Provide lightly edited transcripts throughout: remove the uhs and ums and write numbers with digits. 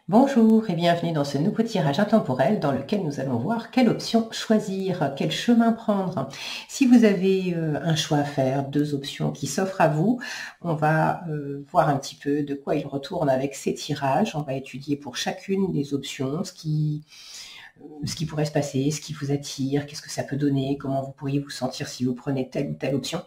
Bonjour et bienvenue dans ce nouveau tirage intemporel dans lequel nous allons voir quelle option choisir, quel chemin prendre. Si vous avez un choix à faire, deux options qui s'offrent à vous, on va voir un petit peu de quoi il retourne avec ces tirages. On va étudier pour chacune des options ce qui pourrait se passer, ce qui vous attire, qu'est-ce que ça peut donner, comment vous pourriez vous sentir si vous prenez telle ou telle option.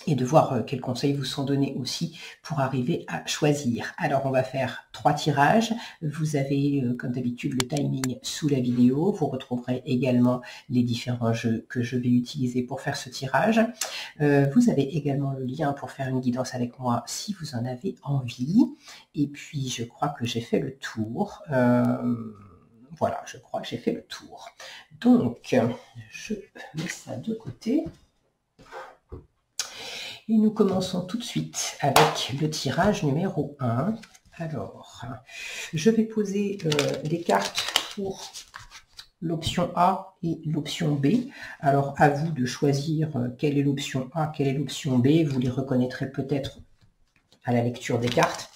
Et de voir quels conseils vous sont donnés aussi pour arriver à choisir. Alors, on va faire 3 tirages. Vous avez, comme d'habitude, le timing sous la vidéo. Vous retrouverez également les différents jeux que je vais utiliser pour faire ce tirage. Vous avez également le lien pour faire une guidance avec moi si vous en avez envie. Et puis, je crois que j'ai fait le tour. Voilà, je crois que j'ai fait le tour. Donc, je mets ça de côté. Et nous commençons tout de suite avec le tirage numéro 1. Alors, je vais poser des cartes pour l'option A et l'option B. Alors, à vous de choisir quelle est l'option A, quelle est l'option B. Vous les reconnaîtrez peut-être à la lecture des cartes.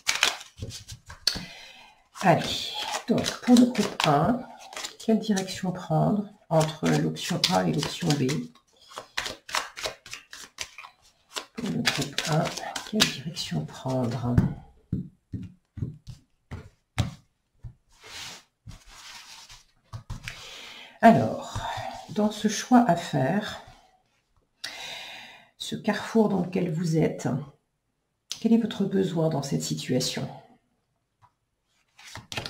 Allez, donc pour le groupe 1, quelle direction prendre entre l'option A et l'option B? Pour le groupe 1, quelle direction prendre? Alors, dans ce choix à faire, ce carrefour dans lequel vous êtes, quel est votre besoin dans cette situation?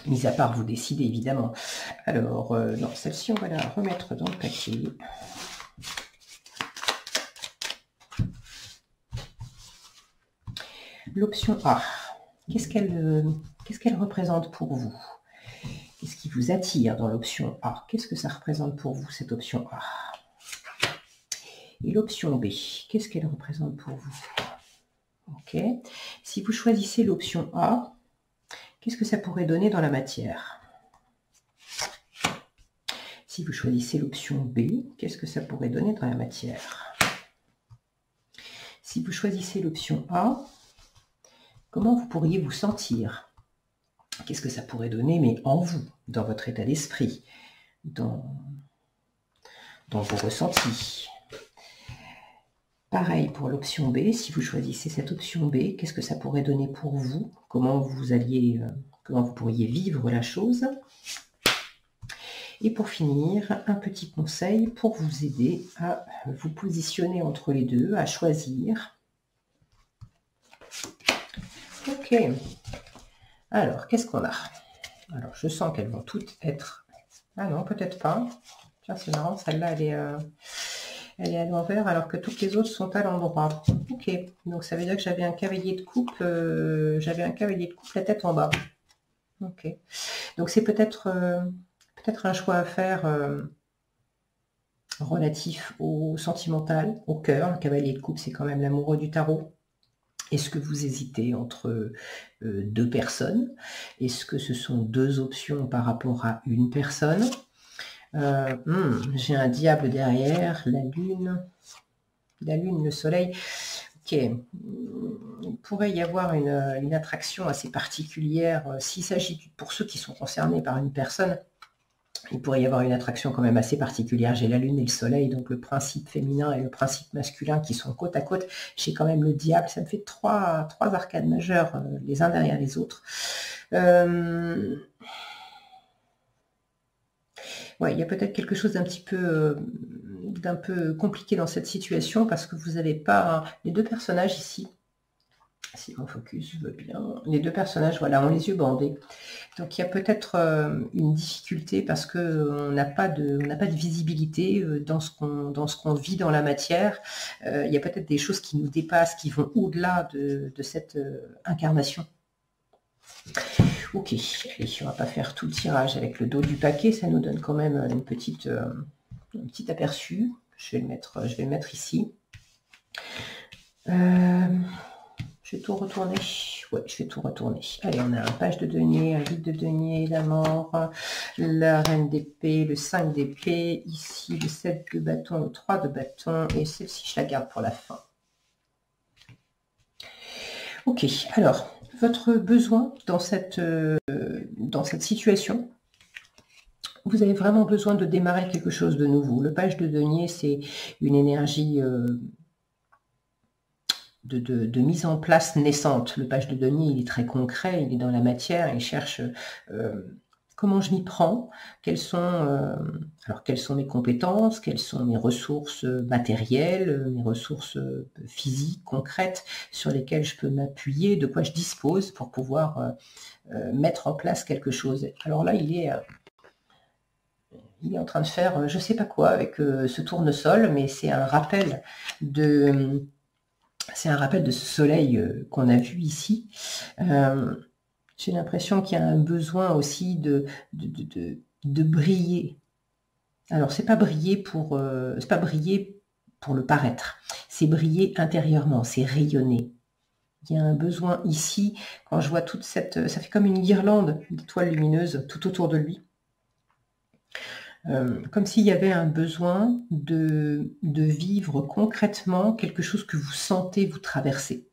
Mis à part vous décider, évidemment. Alors, non, celle-ci, on va la remettre dans le paquet. L'option A, qu'est-ce qu'elle représente pour vous? Qu'est-ce qui vous attire dans l'option A? Qu'est-ce que ça représente pour vous, cette option A? Et l'option B, qu'est-ce qu'elle représente pour vous? Ok. Si vous choisissez l'option A, qu'est-ce que ça pourrait donner dans la matière? Si vous choisissez l'option B, qu'est-ce que ça pourrait donner dans la matière? Si vous choisissez l'option A, comment vous pourriez vous sentir? Qu'est-ce que ça pourrait donner, mais en vous, dans votre état d'esprit, dans vos ressentis? Pareil pour l'option B, si vous choisissez cette option B, qu'est-ce que ça pourrait donner pour vous? Comment vous pourriez vivre la chose? Et pour finir, un petit conseil pour vous aider à vous positionner entre les deux, à choisir. Ok. Alors, qu'est-ce qu'on a? Alors, je sens qu'elles vont toutes être... Ah non, peut-être pas. Tiens, c'est marrant, celle-là, elle est à l'envers alors que toutes les autres sont à l'endroit. Ok, donc ça veut dire que j'avais un cavalier de coupe, la tête en bas. Ok, donc c'est peut-être un choix à faire relatif au sentimental, au cœur. Le cavalier de coupe, c'est quand même l'amoureux du tarot. Est-ce que vous hésitez entre deux personnes? Est-ce que ce sont deux options par rapport à une personne? J'ai un diable derrière, la lune, le soleil. Ok, il pourrait y avoir une attraction assez particulière. S'il s'agit, pour ceux qui sont concernés par une personne, il pourrait y avoir une attraction quand même assez particulière. J'ai la lune et le soleil, donc le principe féminin et le principe masculin qui sont côte à côte. J'ai quand même le diable, ça me fait trois arcades majeures les uns derrière les autres. Ouais, il y a peut-être quelque chose d'un peu compliqué dans cette situation parce que vous n'avez pas les deux personnages ici. Si mon focus veut bien, les deux personnages, voilà, ont les yeux bandés. Donc il y a peut-être une difficulté parce qu'on n'a pas de visibilité dans ce qu'on vit dans la matière. Il y a peut-être des choses qui nous dépassent, qui vont au-delà de cette incarnation. Ok, allez, on va pas faire tout le tirage avec le dos du paquet, ça nous donne quand même un petit aperçu. Je vais le mettre ici. Je vais tout retourner. Ouais, je vais tout retourner. Allez, on a un page de denier, un vide de denier, la mort, la reine d'épée, le 5 d'épée, ici le 7 de bâton, le 3 de bâton, et celle-ci, je la garde pour la fin. Ok, alors, votre besoin dans dans cette situation, vous avez vraiment besoin de démarrer quelque chose de nouveau. Le page de denier, c'est une énergie de mise en place naissante. Le page de denier, il est très concret, il est dans la matière, il cherche comment je m'y prends, quelles sont mes compétences, quelles sont mes ressources matérielles, mes ressources physiques, concrètes, sur lesquelles je peux m'appuyer, de quoi je dispose pour pouvoir mettre en place quelque chose. Alors là, il est en train de faire je ne sais pas quoi avec ce tournesol, mais c'est un rappel de ce soleil qu'on a vu ici. J'ai l'impression qu'il y a un besoin aussi de briller. Alors, c'est pas briller pour le paraître, c'est briller intérieurement, c'est rayonner. Il y a un besoin ici, quand je vois toute cette... Ça fait comme une guirlande d'étoiles lumineuses tout autour de lui. Comme s'il y avait un besoin de vivre concrètement quelque chose que vous sentez vous traverser.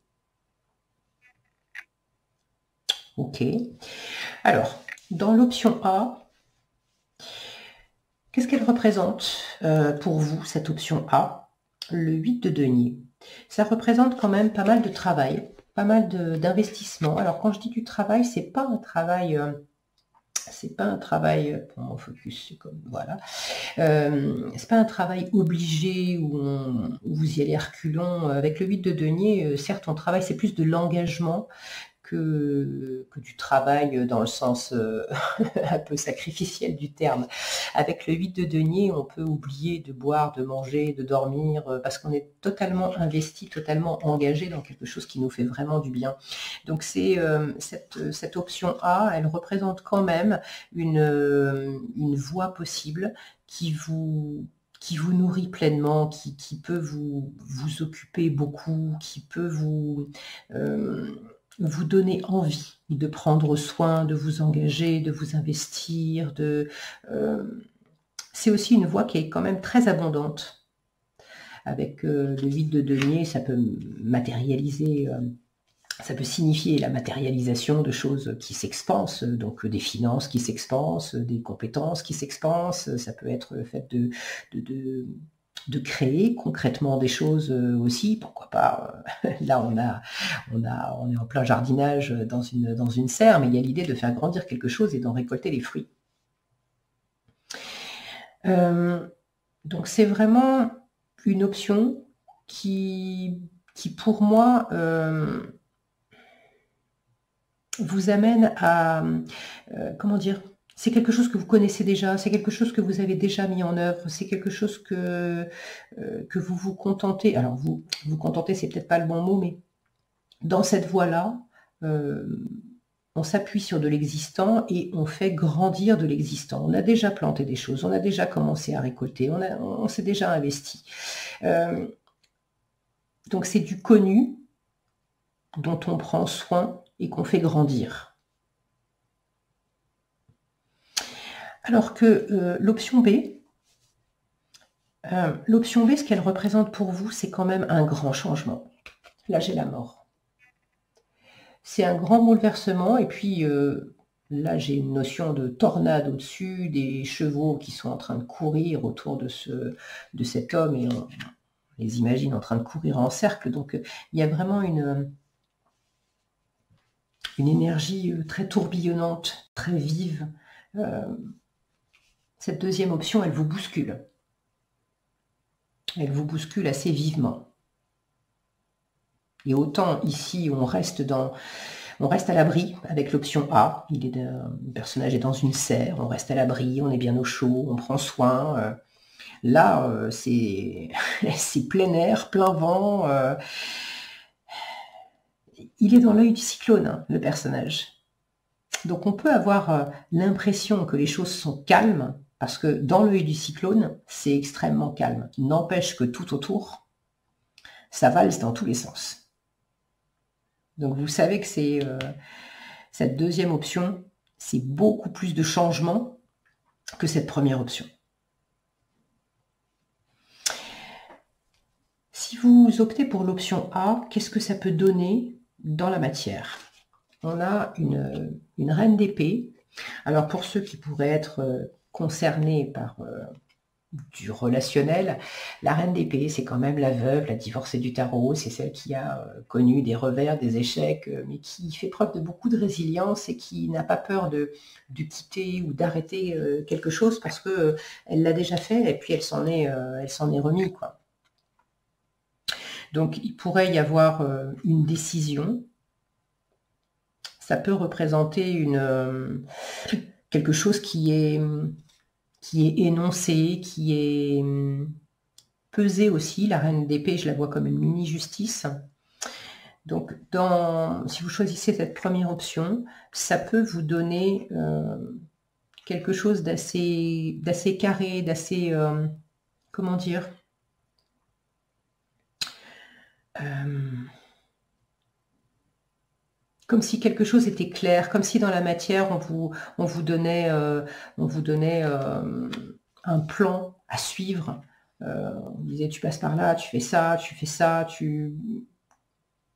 Ok. Alors, dans l'option A, qu'est-ce qu'elle représente pour vous, cette option A? Le 8 de denier. Ça représente quand même pas mal de travail, pas mal d'investissement. Alors, quand je dis du travail, c'est pas un travail... pour mon focus, c'est comme voilà. C'est pas un travail obligé où vous y allez reculons. Avec le 8 de denier, certes, on travaille, c'est plus de l'engagement que du travail dans le sens un peu sacrificiel du terme. Avec le 8 de denier, on peut oublier de boire, de manger, de dormir, parce qu'on est totalement investi, totalement engagé dans quelque chose qui nous fait vraiment du bien. Donc c'est cette option A, elle représente quand même une voie possible qui vous nourrit pleinement, qui peut vous occuper beaucoup, qui peut vous donner envie de prendre soin, de vous engager, de vous investir. C'est aussi une voie qui est quand même très abondante. Avec le 8 de denier, ça peut matérialiser, ça peut signifier la matérialisation de choses qui s'expansent, donc des finances qui s'expansent, des compétences qui s'expansent. Ça peut être le fait de créer concrètement des choses aussi, pourquoi pas. Là, on est en plein jardinage dans une serre, mais il y a l'idée de faire grandir quelque chose et d'en récolter les fruits. Donc c'est vraiment une option qui pour moi vous amène à comment dire, c'est quelque chose que vous connaissez déjà, c'est quelque chose que vous avez déjà mis en œuvre, c'est quelque chose que vous vous contentez. Alors vous contentez, c'est peut-être pas le bon mot, mais dans cette voie-là, on s'appuie sur de l'existant et on fait grandir de l'existant. On a déjà planté des choses, on a déjà commencé à récolter, on s'est déjà investi. Donc c'est du connu dont on prend soin et qu'on fait grandir. Alors que l'option B, ce qu'elle représente pour vous, c'est quand même un grand changement. Là, j'ai la mort. C'est un grand bouleversement, et puis là, j'ai une notion de tornade au-dessus, des chevaux qui sont en train de courir autour de cet homme, et on les imagine en train de courir en cercle. Donc, il y a vraiment une énergie très tourbillonnante, très vive. Cette deuxième option, elle vous bouscule. Elle vous bouscule assez vivement. Et autant ici, on reste à l'abri avec l'option A. Le personnage est dans une serre, on reste à l'abri, on est bien au chaud, on prend soin. Là, c'est plein air, plein vent. Il est dans l'œil du cyclone, hein, le personnage. Donc on peut avoir l'impression que les choses sont calmes, parce que dans l'œil du cyclone, c'est extrêmement calme. N'empêche que tout autour, ça valse dans tous les sens. Donc vous savez que c'est cette deuxième option, c'est beaucoup plus de changement que cette première option. Si vous optez pour l'option A, qu'est-ce que ça peut donner dans la matière? On a une reine d'épée Alors pour ceux qui pourraient être concernés par du relationnel, la reine d'épée, c'est quand même la veuve, la divorcée du tarot, c'est celle qui a connu des revers, des échecs, mais qui fait preuve de beaucoup de résilience et qui n'a pas peur de quitter ou d'arrêter quelque chose parce que elle l'a déjà fait et puis elle s'en est remis, quoi. Donc il pourrait y avoir une décision. Ça peut représenter quelque chose qui est énoncé, qui est pesé aussi. La reine d'épée, je la vois comme une mini-justice. Donc, si vous choisissez cette première option, ça peut vous donner quelque chose d'assez carré, d'assez, comment dire, comme si quelque chose était clair, comme si dans la matière, on vous donnait un plan à suivre. On disait, tu passes par là, tu fais ça,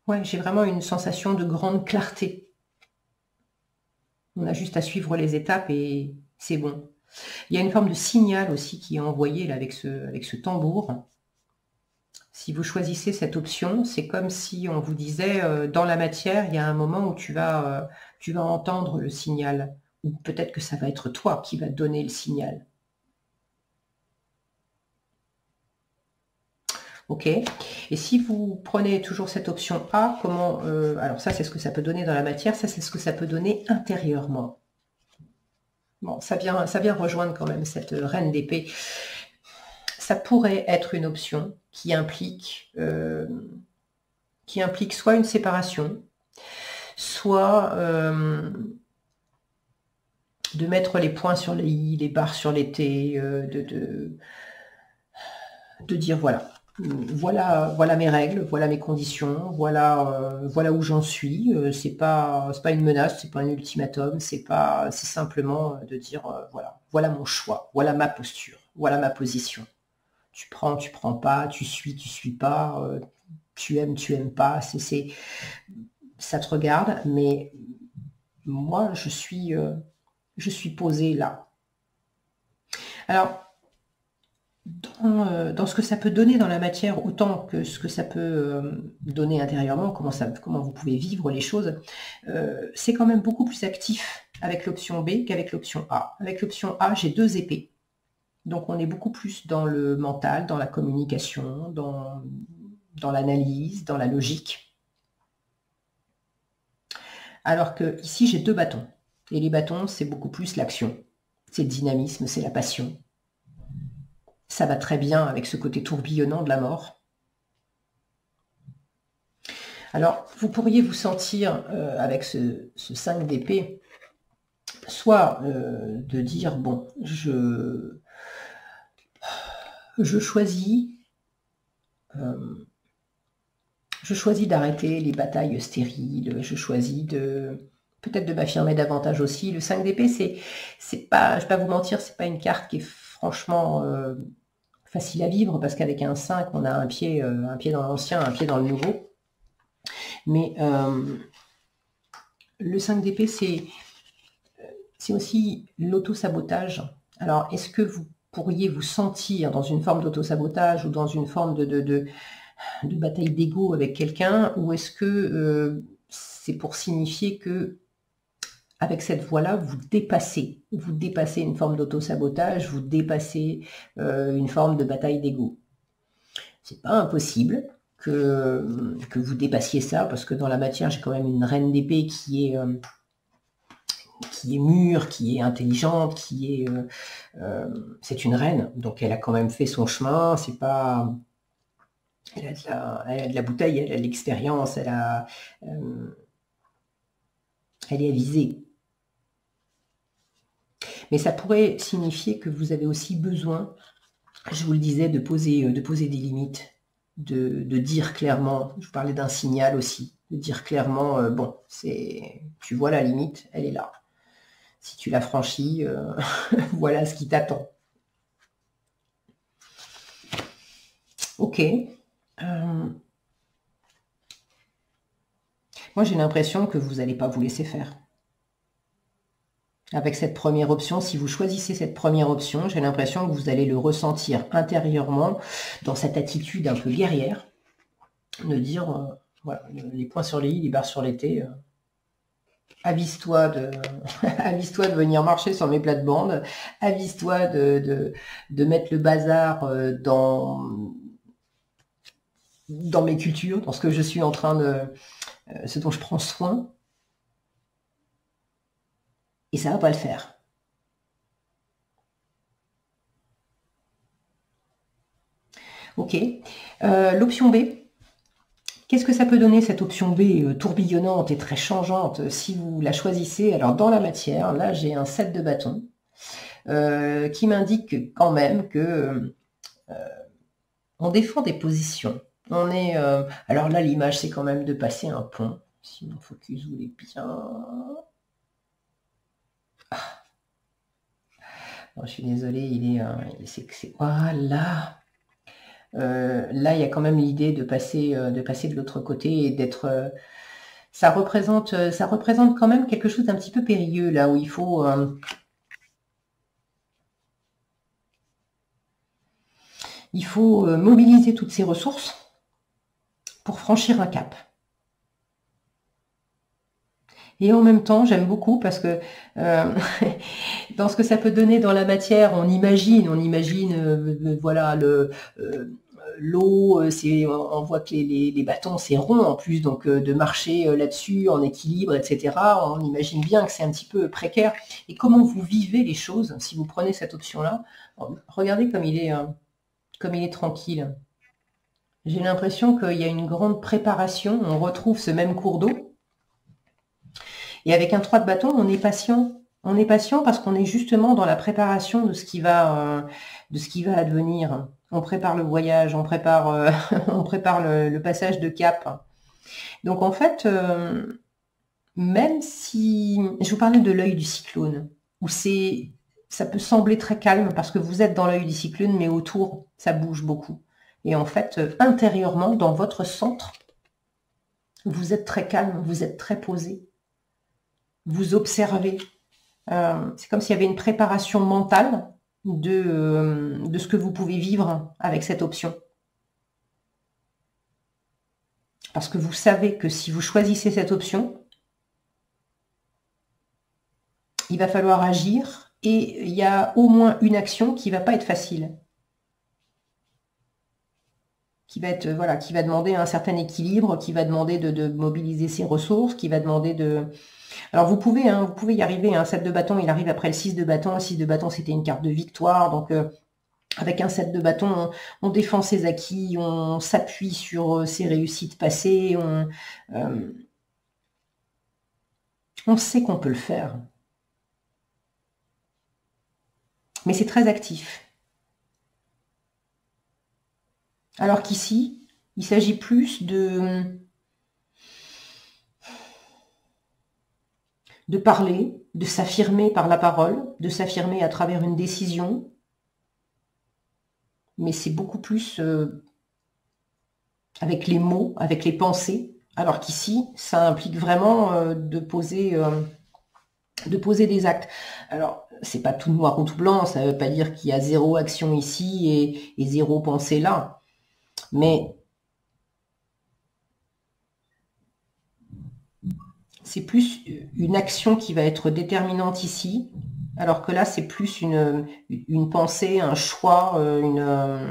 Ouais, j'ai vraiment une sensation de grande clarté. On a juste à suivre les étapes et c'est bon. Il y a une forme de signal aussi qui est envoyé là, avec ce tambour. Si vous choisissez cette option, c'est comme si on vous disait, dans la matière, il y a un moment où tu vas entendre le signal. Ou peut-être que ça va être toi qui va donner le signal. Ok. Et si vous prenez toujours cette option A, comment alors ça, c'est ce que ça peut donner dans la matière, ça, c'est ce que ça peut donner intérieurement. Bon, ça vient rejoindre quand même cette reine d'épée. Ça pourrait être une option qui implique soit une séparation, soit de mettre les points sur les i, les barres sur les t, de dire voilà, voilà mes règles, voilà mes conditions, voilà où j'en suis. C'est pas une menace, c'est pas un ultimatum, c'est simplement de dire voilà mon choix, voilà ma posture, voilà ma position. Tu prends pas, tu suis pas, tu aimes pas, ça te regarde, mais moi je suis posée là. Alors, dans ce que ça peut donner dans la matière, autant que ce que ça peut donner intérieurement, comment vous pouvez vivre les choses, c'est quand même beaucoup plus actif avec l'option B qu'avec l'option A. Avec l'option A, j'ai 2 épées. Donc on est beaucoup plus dans le mental, dans la communication, dans l'analyse, dans la logique. Alors que ici, j'ai 2 bâtons. Et les bâtons, c'est beaucoup plus l'action. C'est le dynamisme, c'est la passion. Ça va très bien avec ce côté tourbillonnant de la mort. Alors, vous pourriez vous sentir, avec ce 5 d'épée, soit de dire, bon, je choisis d'arrêter les batailles stériles, je choisis peut-être de m'affirmer davantage aussi. Le 5 d'épée, c'est pas, je vais pas vous mentir, c'est pas une carte qui est franchement facile à vivre, parce qu'avec un 5, on a un pied dans l'ancien, un pied dans le nouveau. Mais le 5 d'épée, c'est aussi l'auto-sabotage. Alors, est-ce que vous pourriez vous sentir dans une forme d'auto-sabotage ou dans une forme de bataille d'ego avec quelqu'un, ou est-ce que c'est pour signifier que avec cette voie-là, vous dépassez une forme d'auto-sabotage, vous dépassez une forme de bataille d'ego? C'est pas impossible que vous dépassiez ça, parce que dans la matière, j'ai quand même une reine d'épée qui est mûre, qui est intelligente, c'est une reine, donc elle a quand même fait son chemin. C'est pas, elle a de la bouteille, elle a de l'expérience, elle est avisée. Mais ça pourrait signifier que vous avez aussi besoin, je vous le disais, de poser des limites, de dire clairement, je vous parlais d'un signal aussi, de dire clairement, bon, tu vois la limite, elle est là. Si tu la franchis, voilà ce qui t'attend. Ok. Moi, j'ai l'impression que vous n'allez pas vous laisser faire. avec cette première option. Si vous choisissez cette première option, j'ai l'impression que vous allez le ressentir intérieurement dans cette attitude un peu guerrière, de dire, voilà, les points sur les i, les barres sur les t, avise-toi de, avise-toi de venir marcher sur mes plates-bandes, avise-toi de mettre le bazar dans mes cultures, dans ce que je suis en train de, ce dont je prends soin, et ça va pas le faire. Ok. L'option B. Qu'est-ce que ça peut donner, cette option B tourbillonnante et très changeante, si vous la choisissez? Alors, dans la matière, là, j'ai un 7 de bâton qui m'indique quand même que on défend des positions. On est, alors là, l'image, c'est quand même de passer un pont. Si mon focus voulait bien... Ah. Bon, je suis désolée, il est... Voilà. Là, il y a quand même l'idée de passer de l'autre côté et d'être... ça représente quand même quelque chose d'un petit peu périlleux, là où il faut... mobiliser toutes ses ressources pour franchir un cap. Et en même temps, j'aime beaucoup parce que dans ce que ça peut donner dans la matière, on imagine, voilà, l'eau, on voit que les bâtons, c'est rond en plus, donc de marcher là-dessus en équilibre, etc. On imagine bien que c'est un petit peu précaire. Et comment vous vivez les choses si vous prenez cette option-là? Regardez comme il est tranquille. J'ai l'impression qu'il y a une grande préparation. On retrouve ce même cours d'eau. Et avec un 3 de bâton, on est patient. On est patient parce qu'on est justement dans la préparation de ce qui va advenir. On prépare le voyage, on prépare le passage de cap. Donc en fait, même si... Je vous parlais de l'œil du cyclone, où ça peut sembler très calme parce que vous êtes dans l'œil du cyclone, mais autour, ça bouge beaucoup. Et en fait, intérieurement, dans votre centre, vous êtes très calme, vous êtes très posé. Vous observez. C'est comme s'il y avait une préparation mentale de ce que vous pouvez vivre avec cette option. Parce que vous savez que si vous choisissez cette option, il va falloir agir et il y a au moins une action qui ne va pas être facile. Qui va demander un certain équilibre, qui va demander de mobiliser ses ressources, qui va demander de... Alors vous pouvez y arriver, un 7 de bâton, il arrive après le 6 de bâton. Le 6 de bâton, c'était une carte de victoire. Donc avec un 7 de bâton, on défend ses acquis, on s'appuie sur ses réussites passées, on sait qu'on peut le faire. Mais c'est très actif. Alors qu'ici, il s'agit plus de parler, de s'affirmer par la parole, de s'affirmer à travers une décision. Mais c'est beaucoup plus avec les mots, avec les pensées. Alors qu'ici, ça implique vraiment de poser des actes. Alors, c'est pas tout noir ou tout blanc, ça veut pas dire qu'il y a zéro action ici et zéro pensée là. Mais c'est plus une action qui va être déterminante ici, alors que là, c'est plus une pensée, un choix, une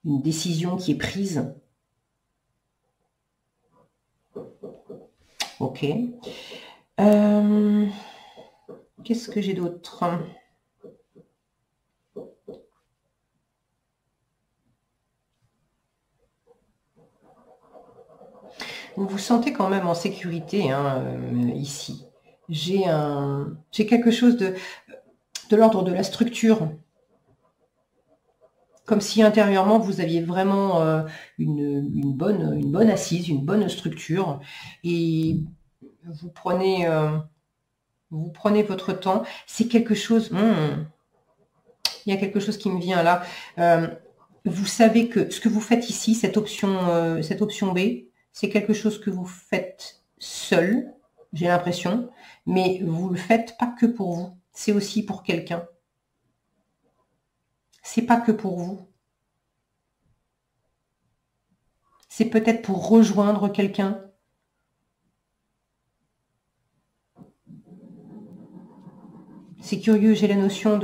décision qui est prise. Ok. Qu'est-ce que j'ai d'autre ? Vous vous sentez quand même en sécurité ici. J'ai quelque chose de l'ordre de la structure. Comme si intérieurement, vous aviez vraiment une bonne assise, une bonne structure. Et vous prenez votre temps. C'est quelque chose... il y a quelque chose qui me vient là. Vous savez que ce que vous faites ici, cette option B, c'est quelque chose que vous faites seul. j'ai l'impression, mais vous le faites pas que pour vous, c'est aussi pour quelqu'un. C'est pas que pour vous. C'est peut-être pour rejoindre quelqu'un. C'est curieux, j'ai la notion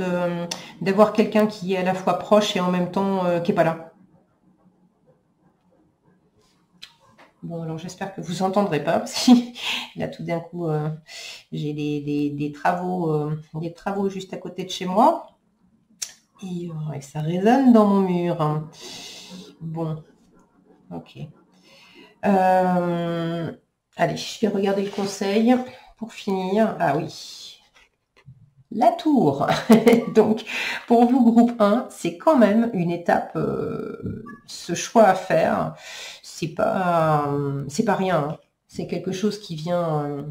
d'avoir quelqu'un qui est à la fois proche et en même temps qui n'est pas là. Bon, alors j'espère que vous n'entendrez pas, parce que là tout d'un coup, j'ai des travaux juste à côté de chez moi. Et ça résonne dans mon mur. Bon, ok. Allez, je vais regarder le conseil pour finir. Ah oui. La tour. Donc, pour vous, groupe 1, c'est quand même une étape, ce choix à faire. C'est pas rien. Hein. C'est quelque chose qui vient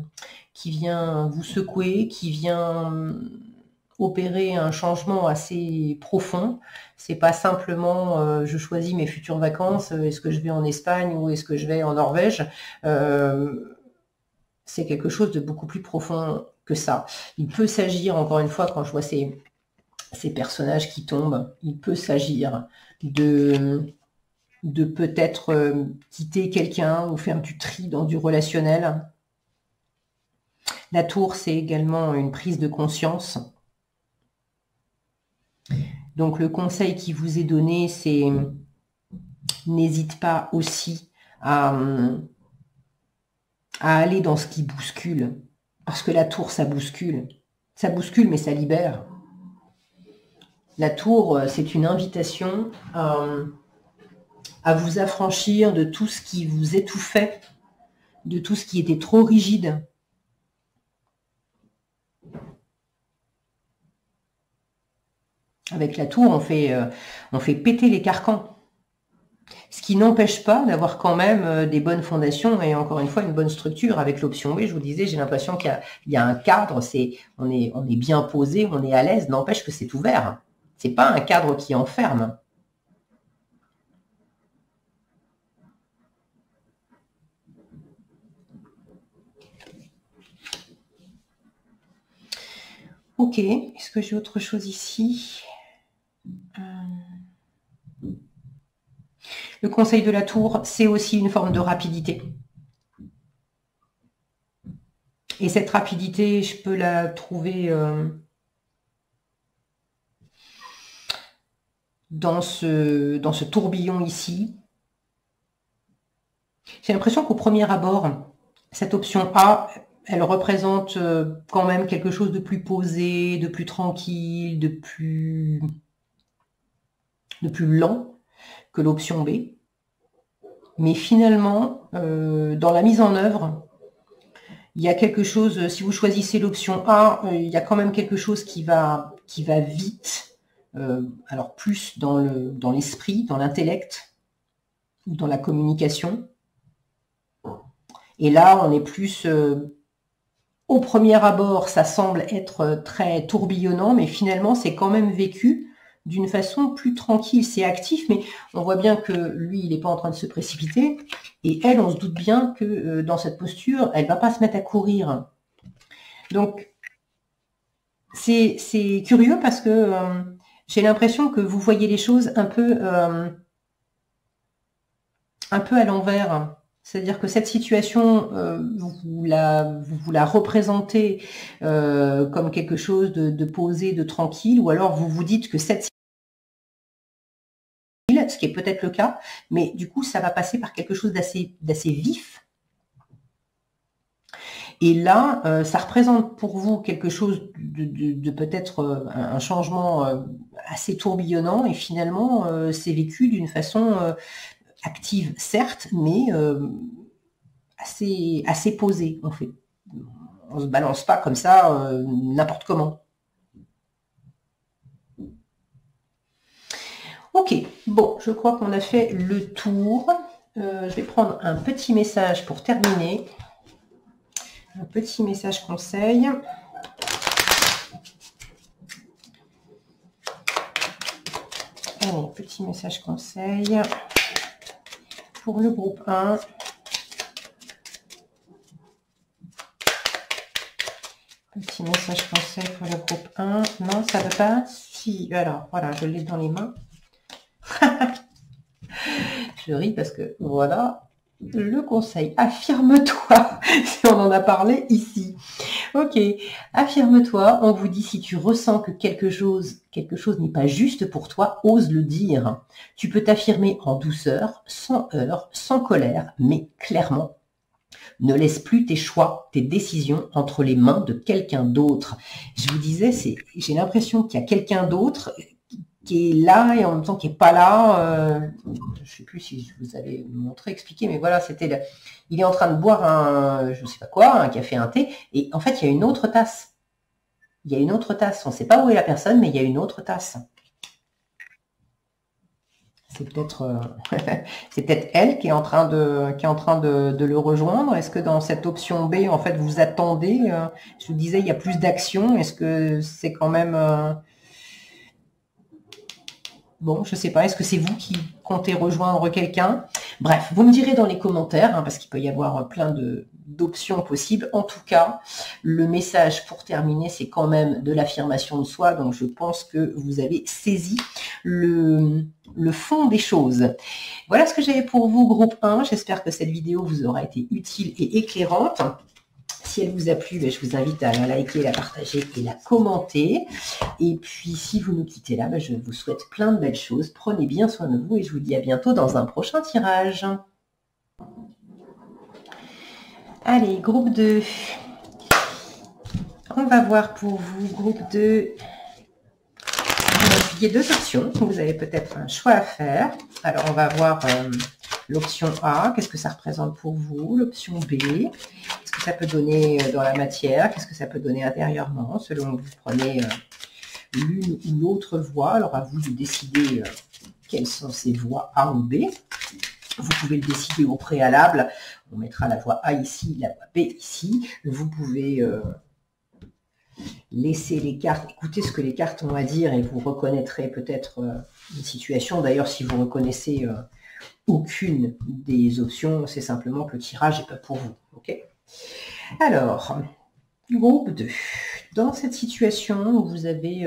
vous secouer, qui vient opérer un changement assez profond. C'est pas simplement je choisis mes futures vacances, est-ce que je vais en Espagne ou est-ce que je vais en Norvège. C'est quelque chose de beaucoup plus profond que ça. Il peut s'agir, encore une fois, quand je vois ces personnages qui tombent, il peut s'agir de peut-être quitter quelqu'un ou faire du tri dans du relationnel. La tour, c'est également une prise de conscience. Donc le conseil qui vous est donné, c'est n'hésite pas aussi à aller dans ce qui bouscule. Parce que la tour, ça bouscule. Ça bouscule, mais ça libère. La tour, c'est une invitation à vous affranchir de tout ce qui vous étouffait, de tout ce qui était trop rigide. Avec la tour, on fait péter les carcans. Ce qui n'empêche pas d'avoir quand même des bonnes fondations et encore une fois une bonne structure. Avec l'option B, je vous disais, j'ai l'impression qu'il y a un cadre, on est bien posé, on est à l'aise, n'empêche que c'est ouvert. C'est pas un cadre qui enferme. Ok, est-ce que j'ai autre chose ici ? Le conseil de la tour, c'est aussi une forme de rapidité. Et cette rapidité, je peux la trouver dans ce tourbillon ici. J'ai l'impression qu'au premier abord, cette option A, elle représente quand même quelque chose de plus posé, de plus tranquille, de plus lent que l'option B. Mais finalement, dans la mise en œuvre, il y a quelque chose, si vous choisissez l'option A, il y a quand même quelque chose qui va vite, alors plus dans l'esprit, dans l'intellect, ou dans la communication. Et là, on est plus... au premier abord, ça semble être très tourbillonnant, mais finalement, c'est quand même vécu d'une façon plus tranquille. C'est actif, mais on voit bien que lui, il n'est pas en train de se précipiter. Et elle, on se doute bien que dans cette posture, elle ne va pas se mettre à courir. Donc, c'est curieux parce que j'ai l'impression que vous voyez les choses un peu à l'envers. C'est-à-dire que cette situation, vous la représentez comme quelque chose de posé, de tranquille, ou alors vous vous dites que cette ce qui est peut-être le cas, mais du coup, ça va passer par quelque chose d'assez vif. Et là, ça représente pour vous quelque chose de peut-être un changement assez tourbillonnant, et finalement, c'est vécu d'une façon active, certes, mais assez posée, en fait. On se balance pas comme ça n'importe comment. Ok, bon, je crois qu'on a fait le tour. Je vais prendre un petit message pour terminer. Un petit message conseil. Allez, petit message conseil pour le groupe 1. Petit message conseil pour le groupe 1. Non, ça ne veut pas. Si, alors, voilà, je l'ai dans les mains. Je ris parce que, voilà, le conseil. Affirme-toi. Si on en a parlé ici. Ok, affirme-toi. On vous dit si tu ressens que quelque chose n'est pas juste pour toi, ose le dire. Tu peux t'affirmer en douceur, sans heurts, sans colère, mais clairement. Ne laisse plus tes choix, tes décisions entre les mains de quelqu'un d'autre. Je vous disais, j'ai l'impression qu'il y a quelqu'un d'autre qui est là et en même temps qui est pas là. Je sais plus si je vous avais montré, expliqué, mais voilà, il est en train de boire je sais pas quoi, un café, un thé, et en fait, il y a une autre tasse. Il y a une autre tasse. On ne sait pas où est la personne, mais il y a une autre tasse. C'est peut-être c'est peut-être elle qui est en train de le rejoindre. Est-ce que dans cette option B, en fait, vous attendez je vous disais, il y a plus d'action. Est-ce que c'est quand même bon, je sais pas. Est-ce que c'est vous qui comptez rejoindre quelqu'un? Bref, vous me direz dans les commentaires, hein, parce qu'il peut y avoir plein d'options possibles. En tout cas, le message pour terminer, c'est quand même de l'affirmation de soi. Donc, je pense que vous avez saisi le fond des choses. Voilà ce que j'avais pour vous, groupe 1. J'espère que cette vidéo vous aura été utile et éclairante. Si elle vous a plu, je vous invite à la liker, la partager et la commenter. Et puis, si vous nous quittez là, je vous souhaite plein de belles choses. Prenez bien soin de vous et je vous dis à bientôt dans un prochain tirage. Allez, groupe 2. On va voir pour vous, groupe 2. Il y a deux options. Vous avez peut-être un choix à faire. Alors, on va voir l'option A. Qu'est-ce que ça représente pour vous? L'option B. Qu'est-ce que ça peut donner dans la matière? Qu'est-ce que ça peut donner intérieurement? Selon que vous prenez l'une ou l'autre voie. Alors, à vous de décider quelles sont ces voies A ou B. Vous pouvez le décider au préalable. On mettra la voie A ici, la voie B ici. Vous pouvez laisser les cartes, écoutez ce que les cartes ont à dire et vous reconnaîtrez peut-être une situation. D'ailleurs, si vous reconnaissez aucune des options, c'est simplement que le tirage n'est pas pour vous. Okay, alors, groupe 2. Dans cette situation, vous avez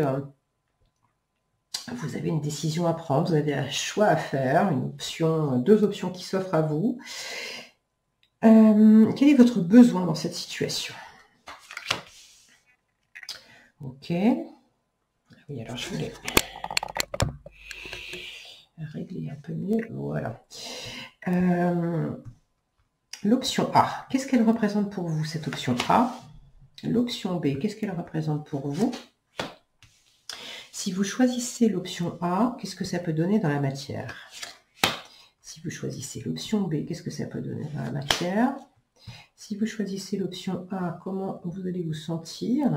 une décision à prendre, vous avez un choix à faire, deux options qui s'offrent à vous. Quel est votre besoin dans cette situation? Ok. Oui, alors je voulais régler un peu mieux. Voilà. L'option A, qu'est-ce qu'elle représente pour vous, cette option A? L'option B, qu'est-ce qu'elle représente pour vous? Si vous choisissez l'option A, qu'est-ce que ça peut donner dans la matière? Si vous choisissez l'option B, qu'est-ce que ça peut donner dans la matière? Si vous choisissez l'option A, comment vous allez vous sentir?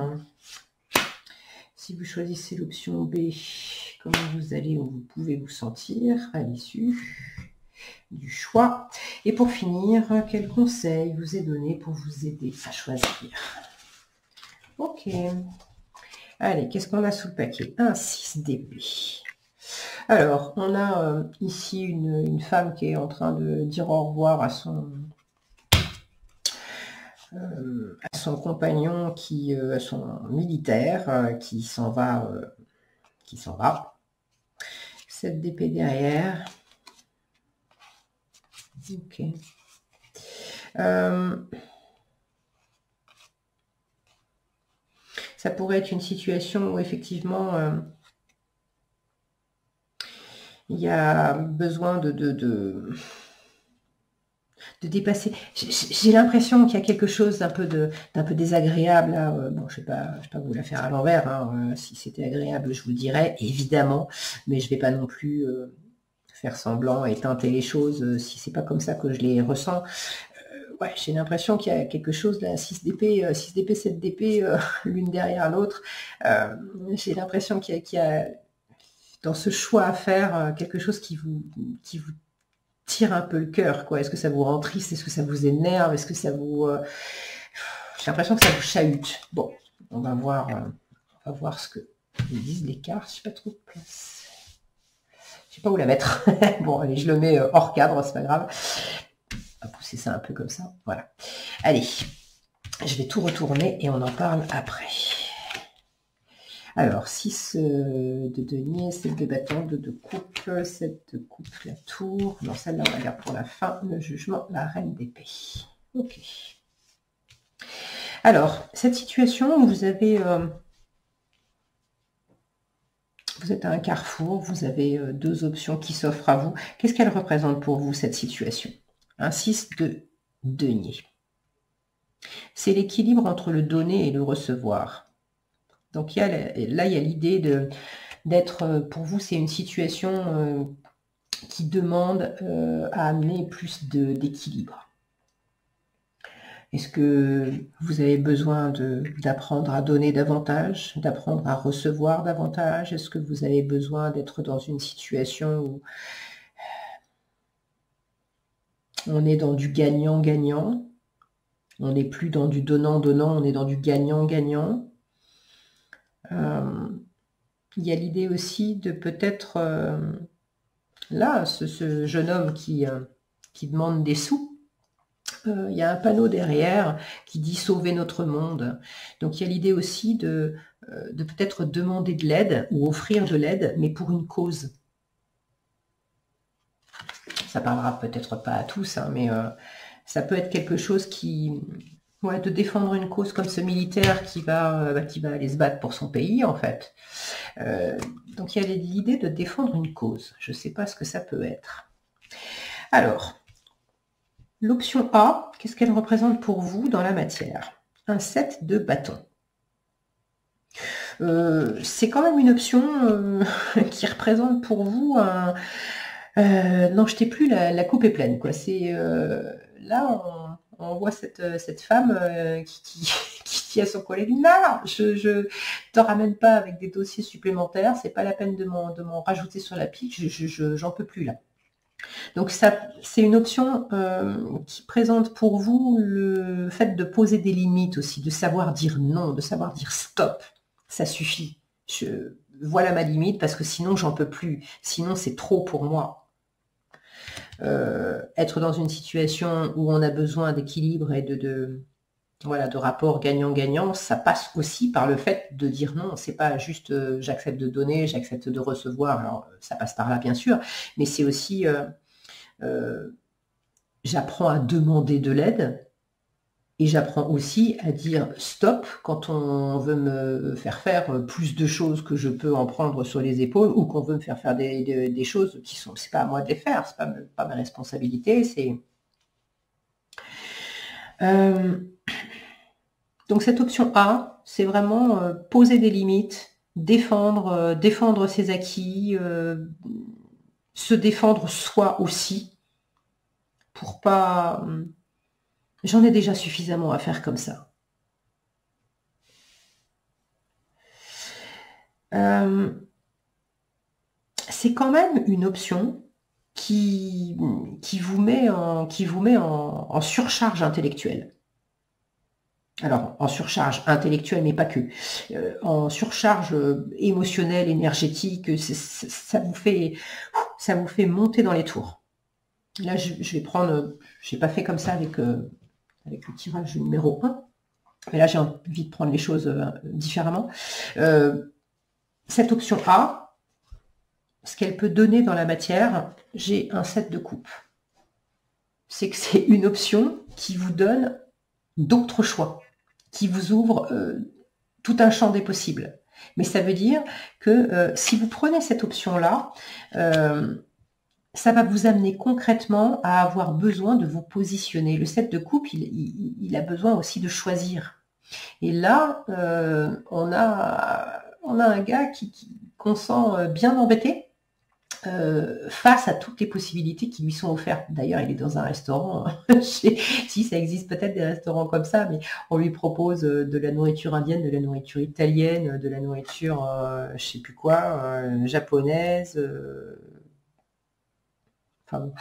Si vous choisissez l'option B, comment vous pouvez vous sentir à l'issue du choix? Et pour finir, quel conseil vous est donné pour vous aider à choisir? Ok. Allez, qu'est-ce qu'on a sous le paquet? Un 6 d'épée. Alors, on a ici une femme qui est en train de dire au revoir à son compagnon, à son militaire, qui s'en va. 7 d'épée derrière. Ok. Ça pourrait être une situation où effectivement il y a besoin de dépasser. J'ai l'impression qu'il y a quelque chose d'un peu désagréable. Là. Bon, je ne vais pas vous la faire à l'envers. Hein. Si c'était agréable, je vous le dirais, évidemment. Mais je ne vais pas non plus faire semblant et teinter les choses si c'est pas comme ça que je les ressens. Ouais, j'ai l'impression qu'il y a quelque chose là, 6 d'épée, 7 d'épée, l'une derrière l'autre. J'ai l'impression qu'il y a dans ce choix à faire quelque chose qui vous tire un peu le cœur, quoi. Est-ce que ça vous rend triste? Est-ce que ça vous énerve? Est-ce que ça vous... J'ai l'impression que ça vous chahute. Bon, on va voir ce que ils disent les cartes. Je sais pas trop de place. Je sais pas où la mettre. Bon, allez, je le mets hors cadre, c'est pas grave. On va pousser ça un peu comme ça. Voilà. Allez. Je vais tout retourner et on en parle après. Alors, 6 de denier, 7 de bâton, 2 de coupe, 7 de coupe, la tour. Non, celle-là, on la garde pour la fin. Le jugement, la reine d'épée. Ok. Alors, cette situation, vous avez... vous êtes à un carrefour, vous avez deux options qui s'offrent à vous. Qu'est-ce qu'elle représente pour vous, cette situation? Un 6 de denier. C'est l'équilibre entre le donner et le recevoir. Donc là, il y a l'idée d'être, pour vous, c'est une situation qui demande à amener plus d'équilibre. Est-ce que vous avez besoin d'apprendre à donner davantage, d'apprendre à recevoir davantage? Est-ce que vous avez besoin d'être dans une situation où on est dans du gagnant-gagnant? On n'est plus dans du donnant-donnant, on est dans du gagnant-gagnant. Il y a l'idée aussi de peut-être, là, ce jeune homme qui demande des sous, il y a un panneau derrière qui dit « Sauver notre monde ». Donc, il y a l'idée aussi de peut-être demander de l'aide ou offrir de l'aide, mais pour une cause. Ça parlera peut-être pas à tous, hein, mais ça peut être quelque chose qui... Ouais, de défendre une cause comme ce militaire qui va aller se battre pour son pays, en fait. Donc, il y a l'idée de défendre une cause. Je ne sais pas ce que ça peut être. Alors... L'option A, qu'est-ce qu'elle représente pour vous dans la matière? Un 7 de bâton. C'est quand même une option qui représente pour vous un... n'en jetez plus, la coupe est pleine, quoi. Là, on voit cette femme qui dit à son collègue « Non, je te ramène pas avec des dossiers supplémentaires, c'est pas la peine de m'en rajouter sur la pile, j'en peux plus là. » Donc ça, c'est une option qui présente pour vous le fait de poser des limites aussi, de savoir dire non, de savoir dire stop, ça suffit. Voilà ma limite parce que sinon j'en peux plus, sinon c'est trop pour moi. Être dans une situation où on a besoin d'équilibre et de rapport gagnant-gagnant, ça passe aussi par le fait de dire non. C'est pas juste j'accepte de donner, j'accepte de recevoir. Alors ça passe par là bien sûr, mais c'est aussi j'apprends à demander de l'aide et j'apprends aussi à dire stop quand on veut me faire plus de choses que je peux en prendre sur les épaules ou qu'on veut me faire des choses qui sont, c'est pas à moi de les faire, c'est pas ma responsabilité, c'est... Donc cette option A, c'est vraiment poser des limites, défendre ses acquis, se défendre soi aussi, pour pas... J'en ai déjà suffisamment à faire comme ça. C'est quand même une option qui vous met en surcharge intellectuelle. Alors, en surcharge intellectuelle, mais pas que. En surcharge émotionnelle, énergétique, ça vous fait monter dans les tours. Là, je vais prendre... Je n'ai pas fait comme ça avec le tirage numéro 1. Mais là, j'ai envie de prendre les choses différemment. Cette option A, ce qu'elle peut donner dans la matière, j'ai un 7 de coupe. C'est que c'est une option qui vous donne d'autres choix, qui vous ouvre tout un champ des possibles. Mais ça veut dire que si vous prenez cette option-là, ça va vous amener concrètement à avoir besoin de vous positionner. Le 7 de coupe, il a besoin aussi de choisir. Et là, on a un gars qu'on sent bien embêté face à toutes les possibilités qui lui sont offertes. D'ailleurs, il est dans un restaurant. Si ça existe peut-être des restaurants comme ça, mais on lui propose de la nourriture indienne, de la nourriture italienne, de la nourriture, je sais plus quoi, japonaise. Enfin bon,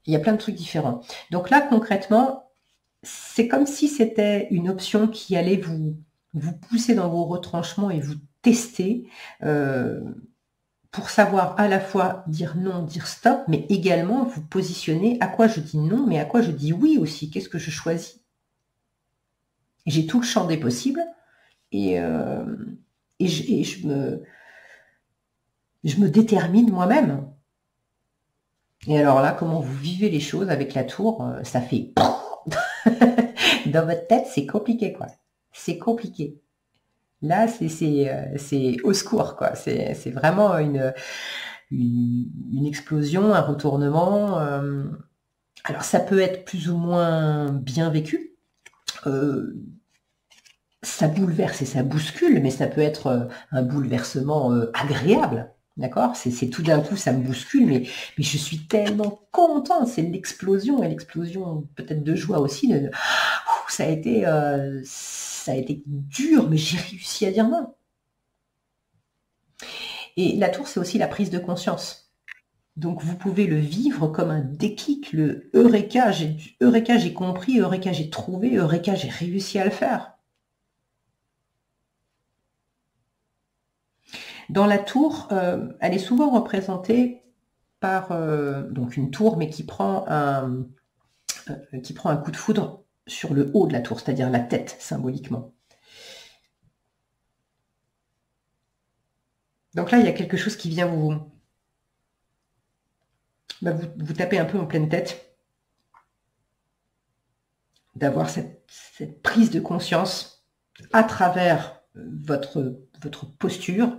il y a plein de trucs différents. Donc là, concrètement, c'est comme si c'était une option qui allait vous pousser dans vos retranchements et vous tester pour savoir à la fois dire non, dire stop, mais également vous positionner à quoi je dis non, mais à quoi je dis oui aussi. Qu'est-ce que je choisis? J'ai tout le champ des possibles et, je me détermine moi-même. Et alors là, comment vous vivez les choses avec la tour, ça fait dans votre tête, c'est compliqué, quoi. C'est compliqué. Là, c'est au secours, quoi. C'est vraiment une explosion, un retournement. Alors, ça peut être plus ou moins bien vécu. Ça bouleverse et ça bouscule, mais ça peut être un bouleversement agréable. D'accord, c'est tout d'un coup, ça me bouscule, mais je suis tellement contente. C'est l'explosion, et l'explosion peut-être de joie aussi. Ça a été dur, mais j'ai réussi à dire non. Et la tour, c'est aussi la prise de conscience. Donc vous pouvez le vivre comme un déclic, le Eureka, j'ai compris, Eureka, j'ai trouvé, Eureka, j'ai réussi à le faire. Dans la tour, elle est souvent représentée par donc une tour, mais qui prend un coup de foudre sur le haut de la tour, c'est-à-dire la tête, symboliquement. Donc là, il y a quelque chose qui vient vous tapez un peu en pleine tête, d'avoir cette prise de conscience à travers votre posture.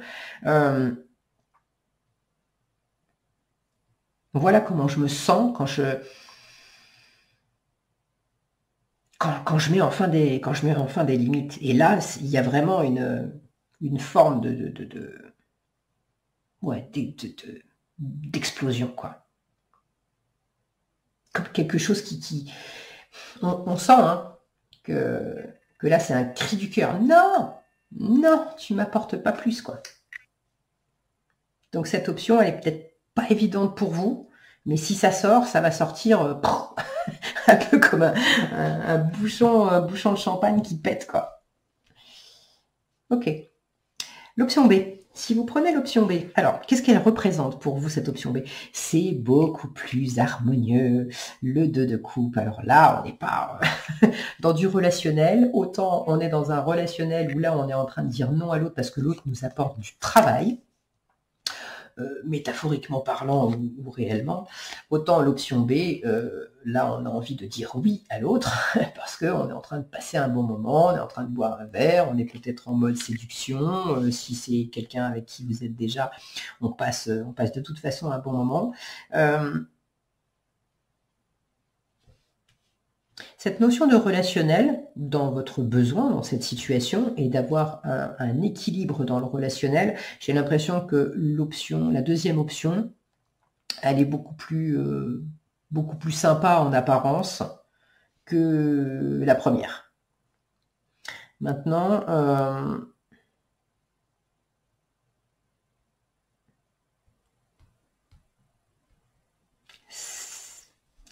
Voilà comment je me sens quand je mets enfin des limites. Et là, il y a vraiment une forme d'explosion, quoi. Comme quelque chose qui on sent hein, que là, c'est un cri du cœur. Non, non, tu m'apportes pas plus, quoi. Donc cette option, elle est peut-être pas évidente pour vous, mais si ça sort, ça va sortir un peu comme un bouchon de champagne qui pète, quoi. Ok. L'option B. Si vous prenez l'option B, alors qu'est-ce qu'elle représente pour vous, cette option B? C'est beaucoup plus harmonieux, le 2 de coupe. Alors là, on n'est pas dans du relationnel, autant on est dans un relationnel où là, on est en train de dire non à l'autre parce que l'autre nous apporte du travail, métaphoriquement parlant ou réellement, autant l'option B, là on a envie de dire oui à l'autre parce qu'on est en train de passer un bon moment, on est en train de boire un verre, on est peut-être en mode séduction, si c'est quelqu'un avec qui vous êtes déjà, on passe de toute façon un bon moment. Cette notion de relationnel dans votre besoin, dans cette situation, et d'avoir un équilibre dans le relationnel, j'ai l'impression que la deuxième option, elle est beaucoup plus sympa en apparence que la première. Maintenant,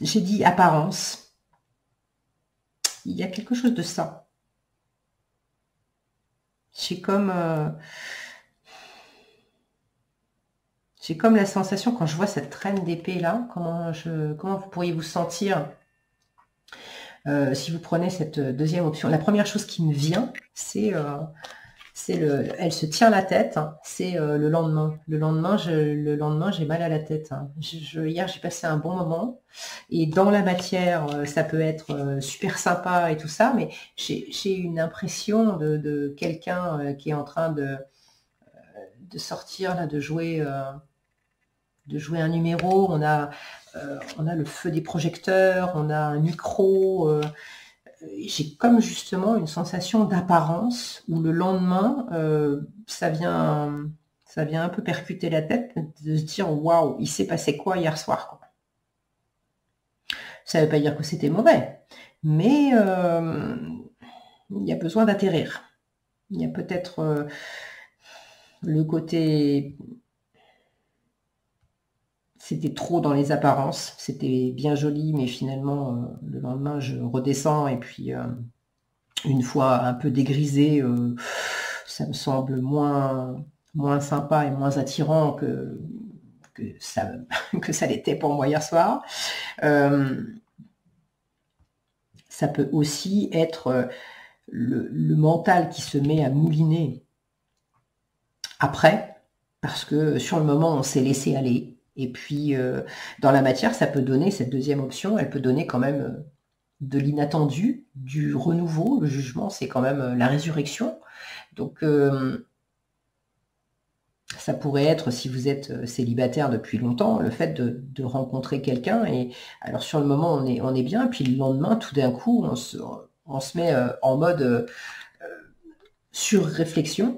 j'ai dit apparence. Il y a quelque chose de ça. J'ai comme la sensation, quand je vois cette reine d'épée là, comment vous pourriez vous sentir si vous prenez cette deuxième option. La première chose qui me vient, c'est elle se tient la tête, hein, c'est le lendemain. Le lendemain, j'ai mal à la tête. Hein. Hier, j'ai passé un bon moment. Et dans la matière, ça peut être super sympa et tout ça, mais j'ai une impression de quelqu'un qui est en train de sortir, là, de jouer un numéro. On a le feu des projecteurs, on a un micro. J'ai comme justement une sensation d'apparence où le lendemain, ça vient un peu percuter la tête, de se dire waouh, il s'est passé quoi hier soir, quoi. Ça ne veut pas dire que c'était mauvais, mais il y a besoin d'atterrir. Il y a peut-être le côté, c'était trop dans les apparences, c'était bien joli, mais finalement, le lendemain, je redescends et puis une fois un peu dégrisé, ça me semble moins sympa et moins attirant que ça l'était pour moi hier soir. Ça peut aussi être le mental qui se met à mouliner après, parce que sur le moment, on s'est laissé aller. Et puis, dans la matière, ça peut donner, cette deuxième option, elle peut donner quand même de l'inattendu, du renouveau. Le jugement, c'est quand même la résurrection. Donc, ça pourrait être, si vous êtes célibataire depuis longtemps, le fait de rencontrer quelqu'un. Et alors, sur le moment, on est bien. Puis le lendemain, tout d'un coup, on se met en mode sur-réflexion.